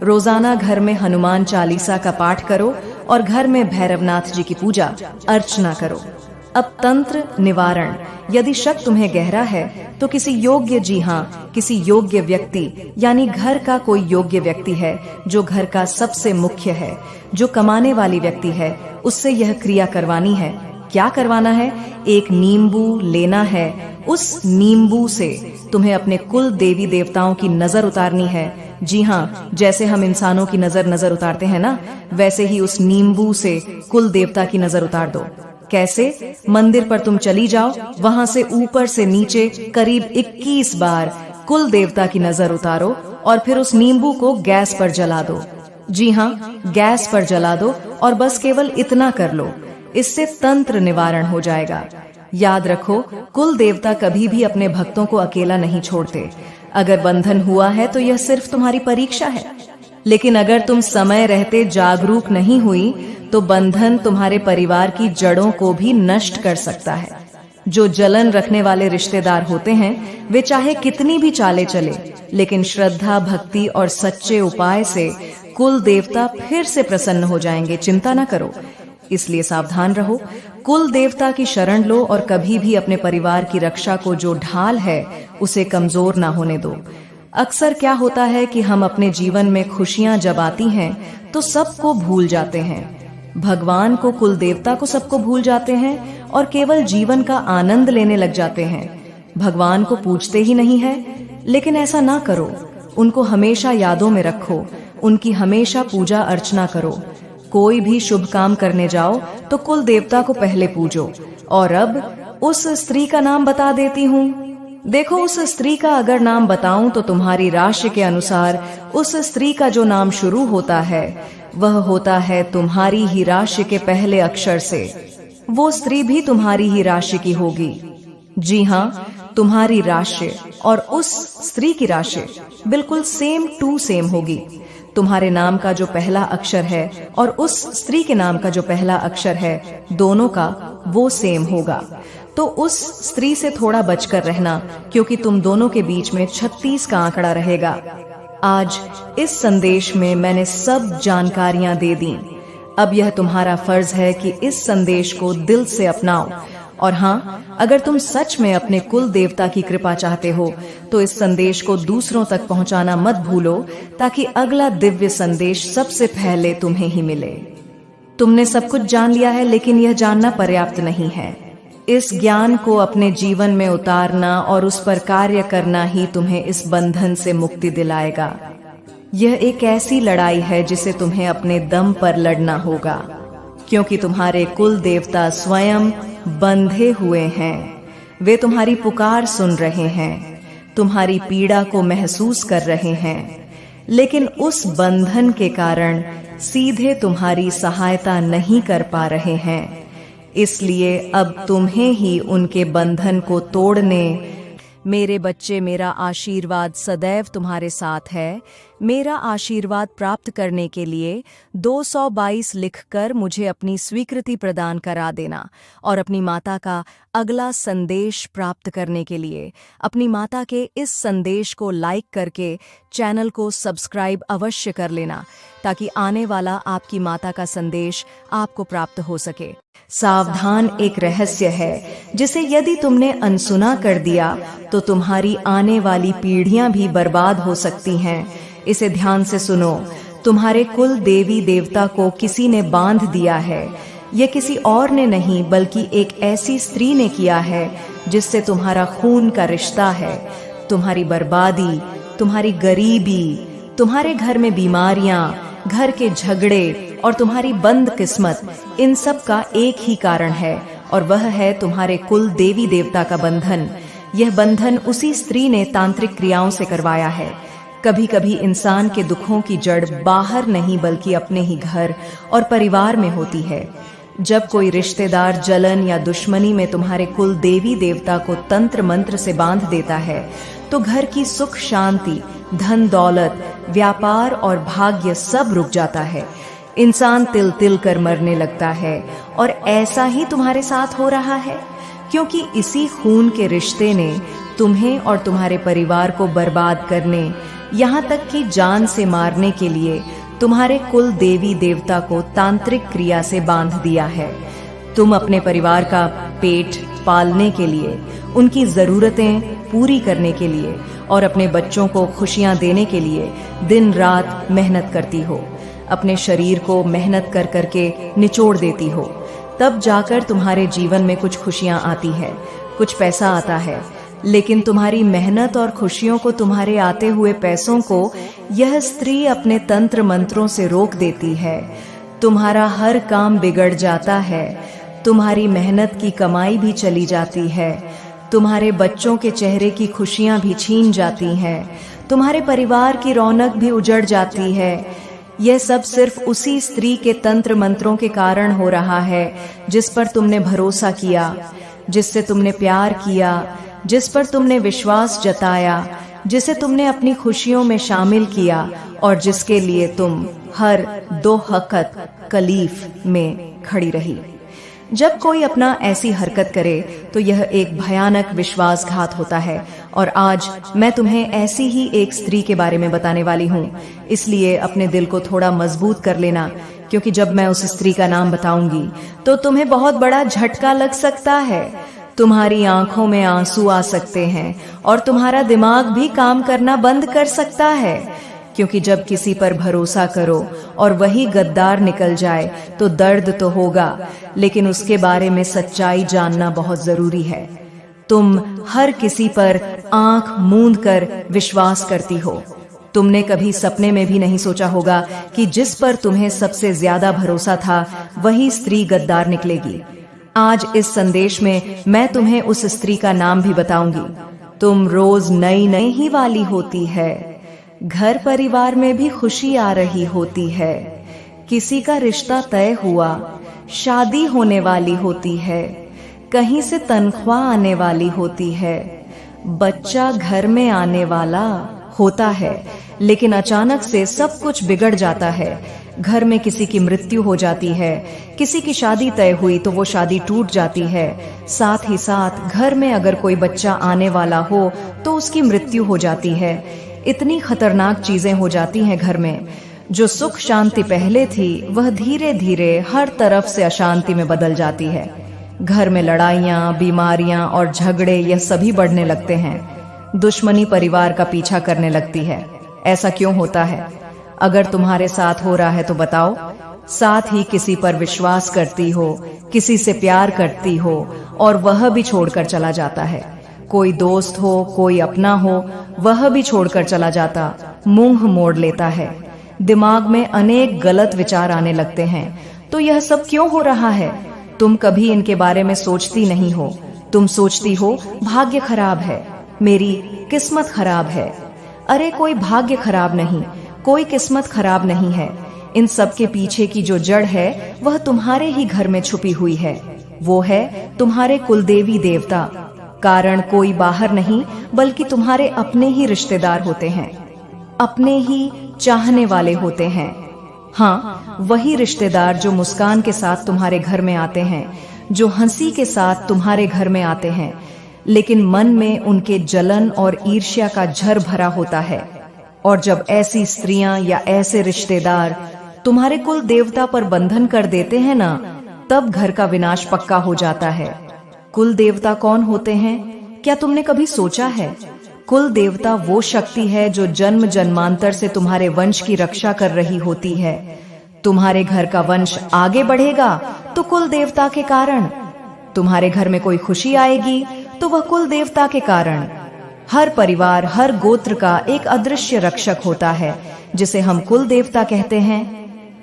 रोजाना घर में हनुमान चालीसा का पाठ करो और घर में भैरवनाथ जी की पूजा अर्चना करो। अब तंत्र निवारण। यदि शक तुम्हें गहरा है तो किसी योग्य, जी हाँ, किसी योग्य व्यक्ति, यानी घर का कोई योग्य व्यक्ति है जो घर का सबसे मुख्य है, जो कमाने वाली व्यक्ति है, उससे यह क्रिया करवानी है। क्या करवाना है? एक नींबू लेना है। उस नींबू से तुम्हें अपने कुल देवी देवताओं की नजर उतारनी है। जी हाँ, जैसे हम इंसानों की नजर उतारते हैं ना, वैसे ही उस नींबू से कुल देवता की नजर उतार दो। कैसे? मंदिर पर तुम चली जाओ, वहां से ऊपर से नीचे करीब 21 बार कुल देवता की नजर उतारो और फिर उस नींबू को गैस पर जला दो। जी हाँ, गैस पर जला दो और बस केवल इतना कर लो। इससे तंत्र निवारण हो जाएगा। याद रखो, कुल देवता कभी भी अपने भक्तों को अकेला नहीं छोड़ते। अगर बंधन हुआ है तो यह सिर्फ तुम्हारी परीक्षा है, लेकिन अगर तुम समय रहते जागरूक नहीं हुई तो बंधन तुम्हारे परिवार की जड़ों को भी नष्ट कर सकता है। जो जलन रखने वाले रिश्तेदार होते हैं वे चाहे कितनी भी चाले चले, लेकिन श्रद्धा, भक्ति और सच्चे उपाय से कुल देवता फिर से प्रसन्न हो जाएंगे। चिंता न करो। इसलिए सावधान रहो, कुल देवता की शरण लो और कभी भी अपने परिवार की रक्षा को जो ढाल है उसे कमजोर ना होने दो। अक्सर क्या होता है कि हम अपने जीवन में खुशियां जब आती हैं तो सबको भूल जाते हैं। भगवान को, कुल देवता को सबको भूल जाते हैं और केवल जीवन का आनंद लेने लग जाते हैं। भगवान को पूछते ही नहीं है। लेकिन ऐसा ना करो, उनको हमेशा यादों में रखो, उनकी हमेशा पूजा अर्चना करो। कोई भी शुभ काम करने जाओ तो कुल देवता को पहले पूजो। और अब उस स्त्री का नाम बता देती हूँ। देखो, उस स्त्री का अगर नाम बताऊं तो तुम्हारी राशि के अनुसार उस स्त्री का जो नाम शुरू होता है वह होता है तुम्हारी ही राशि के पहले अक्षर से। वो स्त्री भी तुम्हारी ही राशि की होगी। जी हाँ, तुम्हारी राशि और उस स्त्री की राशि बिल्कुल सेम टू सेम होगी। तुम्हारे नाम का जो पहला अक्षर है और उस स्त्री के नाम का जो पहला अक्षर है, दोनों का वो सेम होगा। तो उस स्त्री से थोड़ा बचकर रहना, क्योंकि तुम दोनों के बीच में 36 का आंकड़ा रहेगा। आज इस संदेश में मैंने सब जानकारियां दे दी। अब यह तुम्हारा फर्ज है कि इस संदेश को दिल से अपनाओ। और हाँ, अगर तुम सच में अपने कुल देवता की कृपा चाहते हो तो इस संदेश को दूसरों तक पहुंचाना मत भूलो, ताकि अगला दिव्य संदेश सबसे पहले तुम्हें ही मिले। तुमने सब कुछ जान लिया है, लेकिन यह जानना पर्याप्त नहीं है। इस ज्ञान को अपने जीवन में उतारना और उस पर कार्य करना ही तुम्हें इस बंधन से मुक्ति दिलाएगा। यह एक ऐसी लड़ाई है जिसे तुम्हें अपने दम पर लड़ना होगा, क्योंकि तुम्हारे कुल देवता स्वयं बंधे हुए हैं। वे तुम्हारी पुकार सुन रहे हैं, तुम्हारी पीड़ा को महसूस कर रहे हैं, लेकिन उस बंधन के कारण सीधे तुम्हारी सहायता नहीं कर पा रहे हैं। इसलिए अब तुम्हें ही उनके बंधन को तोड़ने। मेरे बच्चे, मेरा आशीर्वाद सदैव तुम्हारे साथ है। मेरा आशीर्वाद प्राप्त करने के लिए 222 लिखकर मुझे अपनी स्वीकृति प्रदान करा देना। और अपनी माता का अगला संदेश प्राप्त करने के लिए अपनी माता के इस संदेश को लाइक करके चैनल को सब्सक्राइब अवश्य कर लेना, ताकि आने वाला आपकी माता का संदेश आपको प्राप्त हो सके। सावधान एक रहस्य है जिसे यदि तुमने अनसुना कर दिया तो तुम्हारी आने वाली पीढ़ियां भी बर्बाद हो सकती हैं। इसे ध्यान से सुनो। तुम्हारे कुल देवी देवता को किसी ने बांध दिया है। यह किसी और ने नहीं, बल्कि एक ऐसी स्त्री ने किया है जिससे तुम्हारा खून का रिश्ता है। तुम्हारी बर्बादी, तुम्हारी गरीबी, तुम्हारे घर में बीमारियां, घर के झगड़े और तुम्हारी बंद किस्मत, इन सब का एक ही कारण है, और वह है तुम्हारे कुल देवी देवता का बंधन। यह बंधन उसी स्त्री ने तांत्रिक क्रियाओं से करवाया है। कभी कभी इंसान के दुखों की जड़ बाहर नहीं, बल्कि अपने ही घर और परिवार में होती है। जब कोई रिश्तेदार जलन या दुश्मनी में तुम्हारे कुल देवी देवता को तंत्र मंत्र से बांध देता है तो घर की सुख शांति, धन दौलत, व्यापार और भाग्य सब रुक जाता है। इंसान तिल तिल कर मरने लगता है और ऐसा ही तुम्हारे साथ हो रहा है, क्योंकि इसी खून के रिश्ते ने तुम्हें और तुम्हारे परिवार को बर्बाद करने, यहाँ तक कि जान से मारने के लिए तुम्हारे कुल देवी देवता को तांत्रिक क्रिया से बांध दिया है। तुम अपने परिवार का पेट पालने के लिए, उनकी जरूरतें पूरी करने के लिए और अपने बच्चों को खुशियां देने के लिए दिन रात मेहनत करती हो, अपने शरीर को मेहनत कर करके निचोड़ देती हो। तब जाकर तुम्हारे जीवन में कुछ खुशियां आती है, कुछ पैसा आता है, लेकिन तुम्हारी मेहनत और खुशियों को, तुम्हारे आते हुए पैसों को यह स्त्री अपने तंत्र मंत्रों से रोक देती है। तुम्हारा हर काम बिगड़ जाता है, तुम्हारी मेहनत की कमाई भी चली जाती है, तुम्हारे बच्चों के चेहरे की खुशियां भी छीन जाती हैं, तुम्हारे परिवार की रौनक भी उजड़ जाती है। यह सब सिर्फ उसी स्त्री के तंत्र मंत्रों के कारण हो रहा है जिस पर तुमने भरोसा किया, जिससे तुमने प्यार किया, जिस पर तुमने विश्वास जताया, जिसे तुमने अपनी खुशियों में शामिल किया और जिसके लिए तुम हर दो हकत कलीफ में खड़ी रही। जब कोई अपना ऐसी हरकत करे तो यह एक भयानक विश्वासघात होता है, और आज मैं तुम्हें ऐसी ही एक स्त्री के बारे में बताने वाली हूँ। इसलिए अपने दिल को थोड़ा मजबूत कर लेना, क्योंकि जब मैं उस स्त्री का नाम बताऊंगी तो तुम्हें बहुत बड़ा झटका लग सकता है। तुम्हारी आंखों में आंसू आ सकते हैं और तुम्हारा दिमाग भी काम करना बंद कर सकता है, क्योंकि जब किसी पर भरोसा करो और वही गद्दार निकल जाए तो दर्द तो होगा, लेकिन उसके बारे में सच्चाई जानना बहुत जरूरी है। तुम हर किसी पर आंख मूंद कर विश्वास करती हो। तुमने कभी सपने में भी नहीं सोचा होगा कि जिस पर तुम्हें सबसे ज्यादा भरोसा था वही स्त्री गद्दार निकलेगी। आज इस संदेश में मैं तुम्हें उस स्त्री का नाम भी बताऊंगी। तुम रोज नई नई ही वाली होती है, घर परिवार में भी खुशी आ रही होती है, किसी का रिश्ता तय हुआ, शादी होने वाली होती है, कहीं से तनख्वाह आने वाली होती है, बच्चा घर में आने वाला होता है, लेकिन अचानक से सब कुछ बिगड़ जाता है। घर में किसी की मृत्यु हो जाती है, किसी की शादी तय हुई तो वो शादी टूट जाती है, साथ ही साथ घर में अगर कोई बच्चा आने वाला हो तो उसकी मृत्यु हो जाती है। इतनी खतरनाक चीजें हो जाती हैं घर में। जो सुख शांति पहले थी वह धीरे धीरे हर तरफ से अशांति में बदल जाती है। घर में लड़ाइयाँ, बीमारियां और झगड़े यह सभी बढ़ने लगते हैं। दुश्मनी परिवार का पीछा करने लगती है। ऐसा क्यों होता है? अगर तुम्हारे साथ हो रहा है तो बताओ। साथ ही किसी पर विश्वास करती हो, किसी से प्यार करती हो और वह भी छोड़कर चला जाता है। कोई दोस्त हो, कोई अपना हो, वह भी छोड़कर चला जाता, मुंह मोड़ लेता है। दिमाग में अनेक गलत विचार आने लगते हैं। तो यह सब क्यों हो रहा है? तुम कभी इनके बारे में सोचती नहीं हो। तुम सोचती हो भाग्य खराब है, मेरी किस्मत खराब है। अरे कोई भाग्य खराब नहीं, कोई किस्मत खराब नहीं है। इन सब के पीछे की जो जड़ है वह तुम्हारे ही घर में छुपी हुई है। वो है तुम्हारे कुलदेवी देवता। कारण कोई बाहर नहीं बल्कि तुम्हारे अपने ही रिश्तेदार होते हैं, अपने ही चाहने वाले होते हैं। हाँ, वही रिश्तेदार जो मुस्कान के साथ तुम्हारे घर में आते हैं, जो हंसी के साथ तुम्हारे घर में आते हैं, लेकिन मन में उनके जलन और ईर्ष्या का झर भरा होता है। और जब ऐसी स्त्रियां या ऐसे रिश्तेदार तुम्हारे कुल देवता पर बंधन कर देते हैं ना, तब घर का विनाश पक्का हो जाता है। कुल देवता कौन होते हैं? क्या तुमने कभी सोचा है? कुल देवता वो शक्ति है जो जन्म जन्मांतर से तुम्हारे वंश की रक्षा कर रही होती है। तुम्हारे घर का वंश आगे बढ़ेगा तो कुल देवता के कारण। तुम्हारे घर में कोई खुशी आएगी तो वह कुल देवता के कारण। हर परिवार, हर गोत्र का एक अदृश्य रक्षक होता है जिसे हम कुल देवता कहते हैं।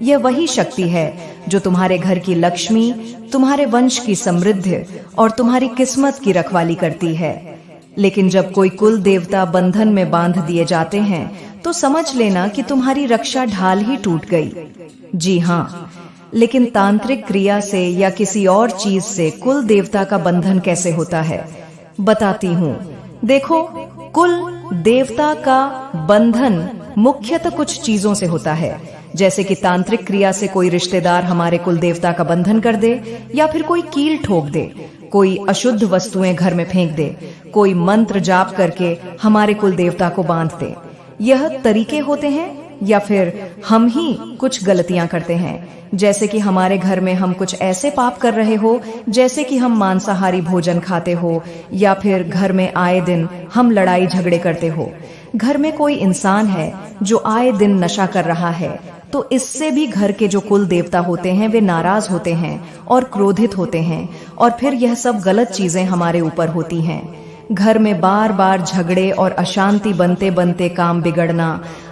यह वही शक्ति है जो तुम्हारे घर की लक्ष्मी, तुम्हारे वंश की समृद्धि और तुम्हारी किस्मत की रखवाली करती है। लेकिन जब कोई कुल देवता बंधन में बांध दिए जाते हैं तो समझ लेना कि तुम्हारी रक्षा ढाल ही टूट गई। जी हाँ, लेकिन तांत्रिक क्रिया से या किसी और चीज से कुल देवता का बंधन कैसे होता है, बताती हूँ। देखो, कुल देवता का बंधन मुख्यतः कुछ चीजों से होता है, जैसे कि तांत्रिक क्रिया से कोई रिश्तेदार हमारे कुल देवता का बंधन कर दे, या फिर कोई कील ठोक दे, कोई अशुद्ध वस्तुएं घर में फेंक दे, कोई मंत्र जाप करके हमारे कुल देवता को बांध दे। यह तरीके होते हैं, या फिर हम ही कुछ गलतियां करते हैं, जैसे कि हमारे घर में हम कुछ ऐसे पाप कर रहे हो, जैसे कि हम मांसाहारी भोजन खाते हो, या फिर घर में आए दिन हम लड़ाई झगड़े करते हो। घर में कोई इंसान है जो आए दिन नशा कर रहा है, तो इससे भी घर के जो कुल देवता होते हैं वे नाराज होते हैं और क्रोधित होते हैं, और फिर यह सब गलत चीजें हमारे ऊपर होती हैं। घर में बार बार झगड़े और अशांति बनते बनते काम बिगड़ना,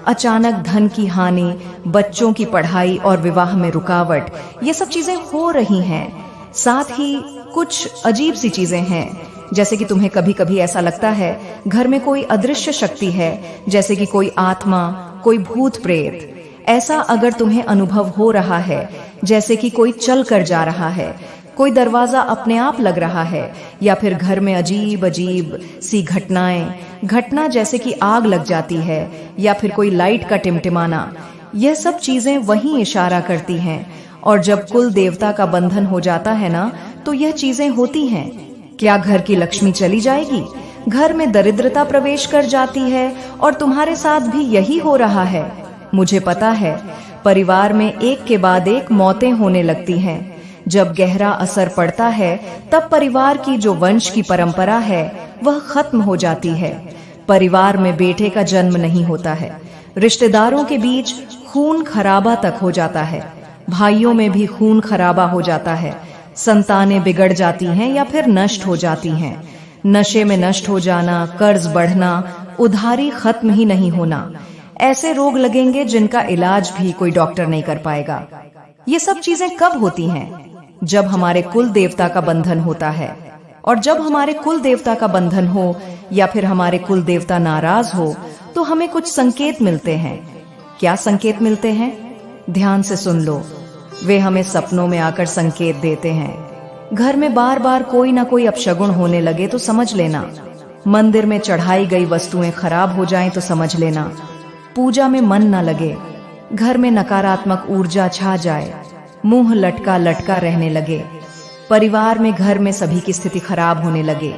अचानक धन की हानि, बच्चों की पढ़ाई और विवाह में रुकावट, ये सब चीजें हो रही हैं। साथ ही कुछ अजीब सी चीजें हैं, जैसे कि तुम्हें कभी कभी ऐसा लगता है घर में कोई अदृश्य शक्ति है, जैसे कि कोई आत्मा, कोई भूत प्रेत। ऐसा अगर तुम्हें अनुभव हो रहा है, जैसे कि कोई चल कर जा रहा है, कोई दरवाजा अपने आप लग रहा है, या फिर घर में अजीब अजीब सी घटना जैसे कि आग लग जाती है, या फिर कोई लाइट का टिमटिमाना, यह सब चीजें वहीं इशारा करती हैं। और जब कुल देवता का बंधन हो जाता है ना, तो यह चीजें होती हैं। क्या घर की लक्ष्मी चली जाएगी? घर में दरिद्रता प्रवेश कर जाती है, और तुम्हारे साथ भी यही हो रहा है। मुझे पता है, परिवार में एक के बाद एक मौतें होने लगती हैं। जब गहरा असर पड़ता है, तब परिवार की जो वंश की परंपरा है वह खत्म हो जाती है। परिवार में बेटे का जन्म नहीं होता है, रिश्तेदारों के बीच खून खराबा तक हो जाता है, भाइयों में भी खून खराबा हो जाता है, संतानें बिगड़ जाती हैं या फिर नष्ट हो जाती हैं। नशे में नष्ट हो जाना, कर्ज बढ़ना, उधारी खत्म ही नहीं होना, ऐसे रोग लगेंगे जिनका इलाज भी कोई डॉक्टर नहीं कर पाएगा। ये सब चीजें कब होती हैं? जब हमारे कुल देवता का बंधन होता है। और जब हमारे कुल देवता का बंधन हो या फिर हमारे कुल देवता नाराज हो, तो हमें कुछ संकेत मिलते हैं। क्या संकेत मिलते हैं? ध्यान से सुन लो। वे हमें सपनों में आकर संकेत देते हैं। घर में बार बार कोई ना कोई अपशगुन होने लगे तो समझ लेना। मंदिर में चढ़ाई गई वस्तुएं खराब हो जाएं तो समझ लेना। पूजा में मन न लगे, घर में नकारात्मक ऊर्जा छा जाए, मुंह लटका लटका रहने लगे, परिवार में घर में सभी की स्थिति खराब होने लगे,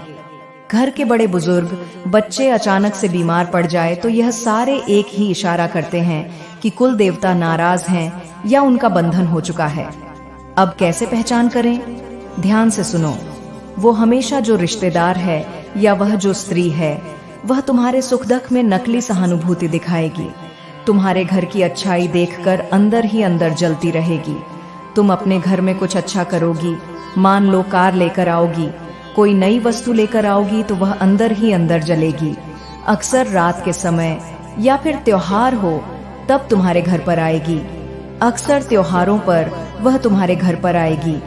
घर के बड़े बुजुर्ग, बच्चे अचानक से बीमार पड़ जाए, तो यह सारे एक ही इशारा करते हैं कि कुल देवता नाराज हैं या उनका बंधन हो चुका है। अब कैसे पहचान करें? ध्यान से सुनो। वो हमेशा जो रिश्तेदार है या वह जो स्त्री है, वह तुम्हारे सुख दुख में नकली सहानुभूति दिखाएगी। तुम्हारे घर की अच्छाई देखकर अंदर ही अंदर जलती रहेगी। तुम अपने घर में कुछ अच्छा करोगी, मान लो कार लेकर आओगी, कोई नई वस्तु लेकर आओगी, तो वह अंदर ही अंदर जलेगी। अक्सर रात के समय या फिर त्योहार हो तब तुम्हारे घर पर आएगी। अक्सर त्योहारों पर वह तुम्हारे घर पर आएगी।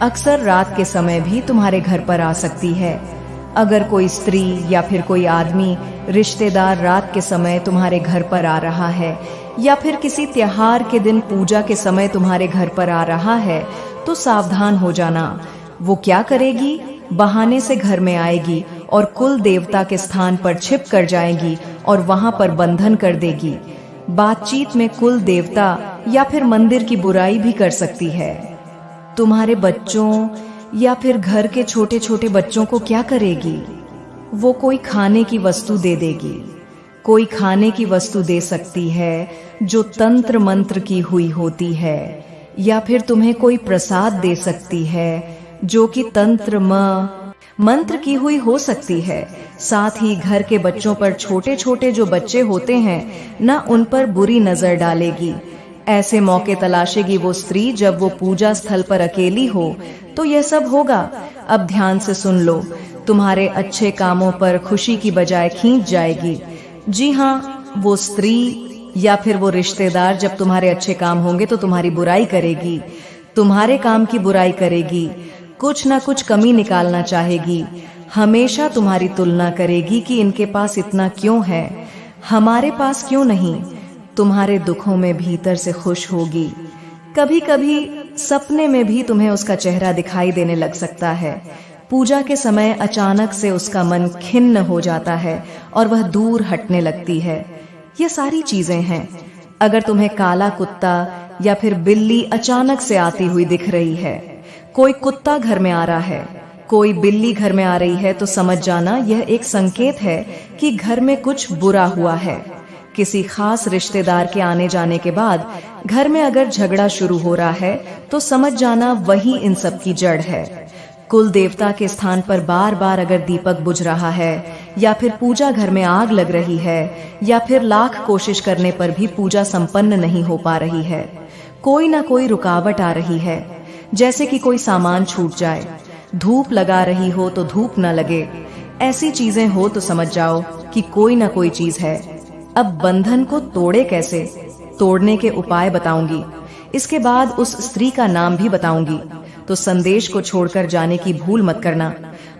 अक्सर रात के समय भी तुम्हारे घर पर आ सकती है। अगर कोई स्त्री या फिर कोई आदमी, रिश्तेदार रात के समय तुम्हारे घर पर आ रहा है, या फिर किसी त्योहार के दिन पूजा के समय तुम्हारे घर पर आ रहा है, तो सावधान हो जाना। वो क्या करेगी? बहाने से घर में आएगी और कुल देवता के स्थान पर छिप कर जाएगी और वहां पर बंधन कर देगी। बातचीत में कुल देवता या फिर मंदिर की बुराई भी कर सकती है। तुम्हारे बच्चों या फिर घर के छोटे छोटे बच्चों को क्या करेगी? वो कोई खाने की वस्तु दे देगी। कोई खाने की वस्तु दे सकती है जो तंत्र मंत्र की हुई होती है, या फिर तुम्हें कोई प्रसाद दे सकती है जो कि तंत्र मंत्र की हुई हो सकती है। साथ ही घर के बच्चों पर, छोटे छोटे जो बच्चे होते हैं ना, उन पर बुरी नजर डालेगी। ऐसे मौके तलाशेगी वो स्त्री जब वो पूजा स्थल पर अकेली हो, तो यह सब होगा। अब ध्यान से सुन लो। तुम्हारे अच्छे कामों पर खुशी की बजाय खींच जाएगी। जी हाँ, वो स्त्री या फिर वो रिश्तेदार जब तुम्हारे अच्छे काम होंगे तो तुम्हारी बुराई करेगी, तुम्हारे काम की बुराई करेगी, कुछ ना कुछ कमी निकालना चाहेगी। हमेशा तुम्हारी तुलना करेगी कि इनके पास इतना क्यों है, हमारे पास क्यों नहीं। तुम्हारे दुखों में भीतर से खुश होगी। कभी कभी सपने में भी तुम्हें उसका चेहरा दिखाई देने लग सकता है। पूजा के समय अचानक से उसका मन खिन्न हो जाता है और वह दूर हटने लगती है। ये सारी चीजें हैं। अगर तुम्हें काला कुत्ता या फिर बिल्ली अचानक से आती हुई दिख रही है, कोई कुत्ता घर में आ रहा है, कोई बिल्ली घर में आ रही है, तो समझ जाना यह एक संकेत है कि घर में कुछ बुरा हुआ है। किसी खास रिश्तेदार के आने जाने के बाद घर में अगर झगड़ा शुरू हो रहा है तो समझ जाना वही इन सब की जड़ है। कुल देवता के स्थान पर बार बार अगर दीपक बुझ रहा है, या फिर पूजा घर में आग लग रही है, या फिर लाख कोशिश करने पर भी पूजा संपन्न नहीं हो पा रही है, कोई ना कोई रुकावट आ रही है, जैसे कि कोई सामान छूट जाए, धूप लगा रही हो तो धूप न लगे, ऐसी चीजें हो तो समझ जाओ कि कोई ना कोई चीज है। अब बंधन को तोड़े कैसे, तोड़ने के उपाय बताऊंगी। इसके बाद उस स्त्री का नाम भी बताऊंगी, तो संदेश को छोड़कर जाने की भूल मत करना।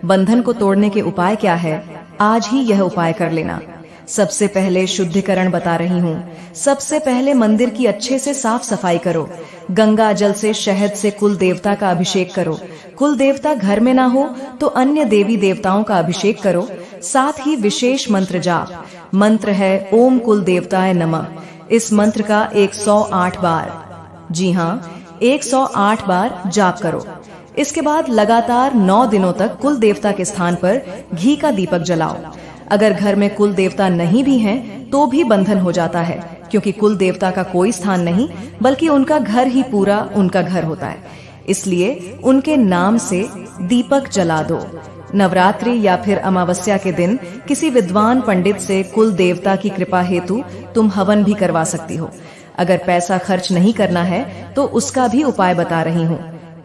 बंधन को तोड़ने के उपाय क्या है, आज ही यह उपाय कर लेना। सबसे पहले शुद्धिकरण बता रही हूँ। सबसे पहले मंदिर की अच्छे से साफ सफाई करो। गंगा जल से, शहद से कुल देवता का अभिषेक करो। कुल देवता घर में ना हो तो अन्य देवी देवताओं का अभिषेक करो। साथ ही विशेष मंत्र जाप। मंत्र है ओम कुल देवताय नमः। इस मंत्र का 108 बार, जी हाँ 108 बार जाप करो। इसके बाद लगातार 9 दिनों तक कुल देवता के स्थान पर घी का दीपक जलाओ। अगर घर में कुल देवता नहीं भी हैं तो भी बंधन हो जाता है, क्योंकि कुल देवता का कोई स्थान नहीं बल्कि उनका घर ही पूरा उनका घर होता है। इसलिए उनके नाम से दीपक जला दो। नवरात्रि या फिर अमावस्या के दिन किसी विद्वान पंडित से कुल देवता की कृपा हेतु तुम हवन भी करवा सकती हो। अगर पैसा खर्च नहीं करना है तो उसका भी उपाय बता रही हूँ।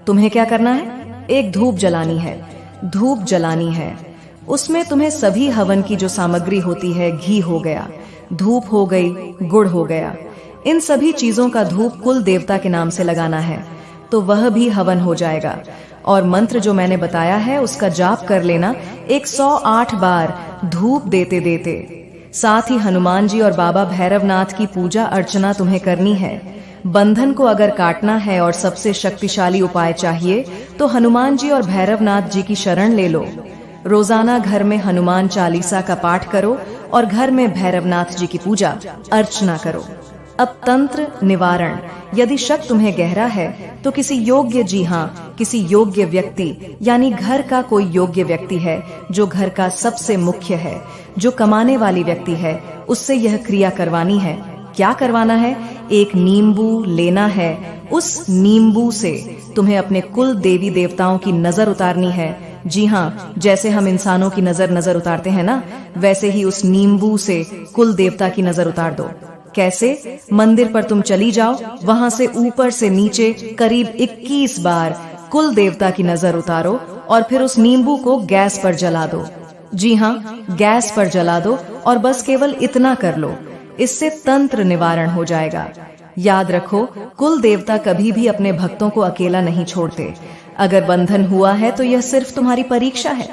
तुम्हें क्या करना है, एक धूप जलानी है। धूप जलानी है, उसमें तुम्हें सभी हवन की जो सामग्री होती है, घी हो गया, धूप हो गई, गुड़ हो गया, इन सभी चीजों का धूप कुल देवता के नाम से लगाना है, तो वह भी हवन हो जाएगा। और मंत्र जो मैंने बताया है उसका जाप कर लेना 108 बार धूप देते देते। साथ ही हनुमान जी और बाबा भैरवनाथ की पूजा अर्चना तुम्हें करनी है। बंधन को अगर काटना है और सबसे शक्तिशाली उपाय चाहिए तो हनुमान जी और भैरवनाथ जी की शरण ले लो। रोजाना घर में हनुमान चालीसा का पाठ करो और घर में भैरवनाथ जी की पूजा अर्चना करो। अब तंत्र निवारण। यदि शक तुम्हें गहरा है तो किसी योग्य, जी हाँ किसी योग्य व्यक्ति, यानी घर का कोई योग्य व्यक्ति है जो घर का सबसे मुख्य है, जो कमाने वाली व्यक्ति है, उससे यह क्रिया करवानी है। क्या करवाना है, एक नींबू लेना है। उस नींबू से तुम्हें अपने कुल देवी देवताओं की नजर उतारनी है। जी हाँ, जैसे हम इंसानों की नजर उतारते हैं ना, वैसे ही उस नींबू से कुल देवता की नजर उतार दो। कैसे, मंदिर पर तुम चली जाओ, वहां से ऊपर से नीचे करीब 21 बार कुल देवता की नजर उतारो और फिर उस नींबू को गैस पर जला दो। जी हाँ, गैस पर जला दो और बस केवल इतना कर लो, इससे तंत्र निवारण हो जाएगा। याद रखो, कुल देवता कभी भी अपने भक्तों को अकेला नहीं छोड़ते। अगर बंधन हुआ है तो यह सिर्फ तुम्हारी परीक्षा है,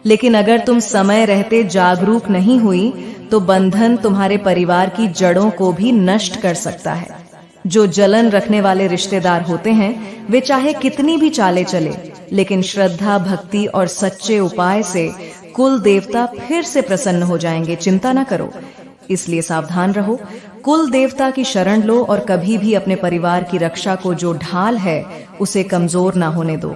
लेकिन अगर तुम समय रहते जागरूक नहीं हुई तो बंधन तुम्हारे परिवार की जड़ों को भी नष्ट कर सकता है। जो जलन रखने वाले रिश्तेदार होते हैं वे चाहे कितनी भी चाले चले, लेकिन श्रद्धा, भक्ति और सच्चे उपाय से कुल देवता फिर से प्रसन्न हो जाएंगे। चिंता न करो। इसलिए सावधान रहो, कुल देवता की शरण लो और कभी भी अपने परिवार की रक्षा को जो ढाल है उसे कमजोर ना होने दो।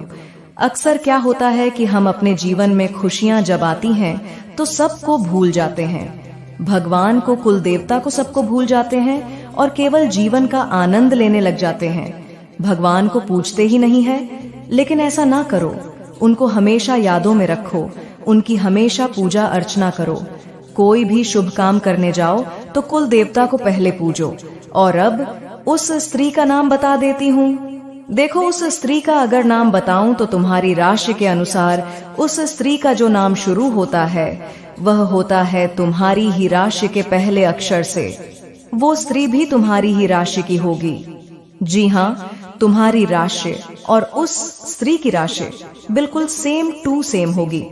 अक्सर क्या होता है कि हम अपने जीवन में खुशियां जब आती हैं तो सबको भूल जाते हैं। भगवान को, कुल देवता को सबको भूल जाते हैं और केवल जीवन का आनंद लेने लग जाते हैं। भगवान को पूछते ही नहीं है। लेकिन ऐसा ना करो, उनको हमेशा यादों में रखो, उनकी हमेशा पूजा अर्चना करो। कोई भी शुभ काम करने जाओ तो कुल देवता को पहले पूजो। और अब उस स्त्री का नाम बता देती हूँ। देखो, उस स्त्री का अगर नाम बताऊं तो तुम्हारी राशि के अनुसार उस स्त्री का जो नाम शुरू होता है वह होता है तुम्हारी ही राशि के पहले अक्षर से। वो स्त्री भी तुम्हारी ही राशि की होगी। जी हाँ, तुम्हारी राशि और उस स्त्री की राशि बिल्कुल सेम टू सेम होगी।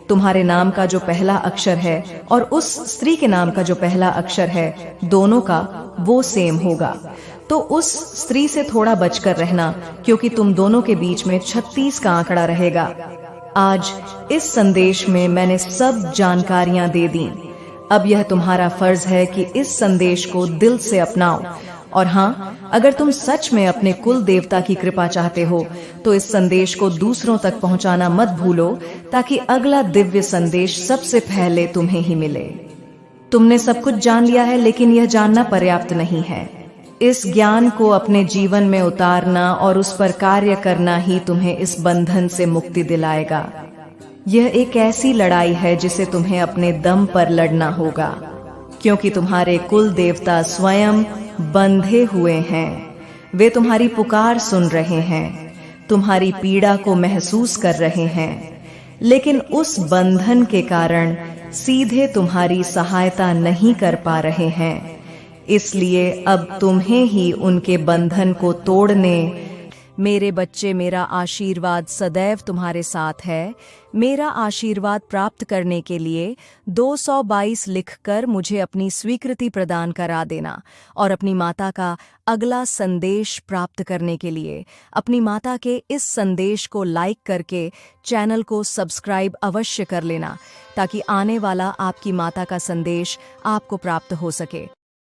तुम्हारे नाम का जो पहला अक्षर है और उस स्त्री के नाम का जो पहला अक्षर है, दोनों का वो सेम होगा। तो उस स्त्री से थोड़ा बचकर रहना, क्योंकि तुम दोनों के बीच में 36 का आंकड़ा रहेगा। आज इस संदेश में मैंने सब जानकारियां दे दी। अब यह तुम्हारा फर्ज है कि इस संदेश को दिल से अपनाओ। और हाँ, अगर तुम सच में अपने कुल देवता की कृपा चाहते हो तो इस संदेश को दूसरों तक पहुंचाना मत भूलो, ताकि अगला दिव्य संदेश सबसे पहले तुम्हें ही मिले। तुमने सब कुछ जान लिया है, लेकिन यह जानना पर्याप्त नहीं है। इस ज्ञान को अपने जीवन में उतारना और उस पर कार्य करना ही तुम्हें इस बंधन से मुक्ति दिलाएगा। यह एक ऐसी लड़ाई है जिसे तुम्हें अपने दम पर लड़ना होगा, क्योंकि तुम्हारे कुल देवता स्वयं बंधे हुए हैं। वे तुम्हारी पुकार सुन रहे हैं, तुम्हारी पीड़ा को महसूस कर रहे हैं, लेकिन उस बंधन के कारण सीधे तुम्हारी सहायता नहीं कर पा रहे हैं। इसलिए अब तुम्हें ही उनके बंधन को तोड़ने। मेरे बच्चे, मेरा आशीर्वाद सदैव तुम्हारे साथ है। मेरा आशीर्वाद प्राप्त करने के लिए 222 लिखकर मुझे अपनी स्वीकृति प्रदान करा देना, और अपनी माता का अगला संदेश प्राप्त करने के लिए अपनी माता के इस संदेश को लाइक करके चैनल को सब्सक्राइब अवश्य कर लेना, ताकि आने वाला आपकी माता का संदेश आपको प्राप्त हो सके।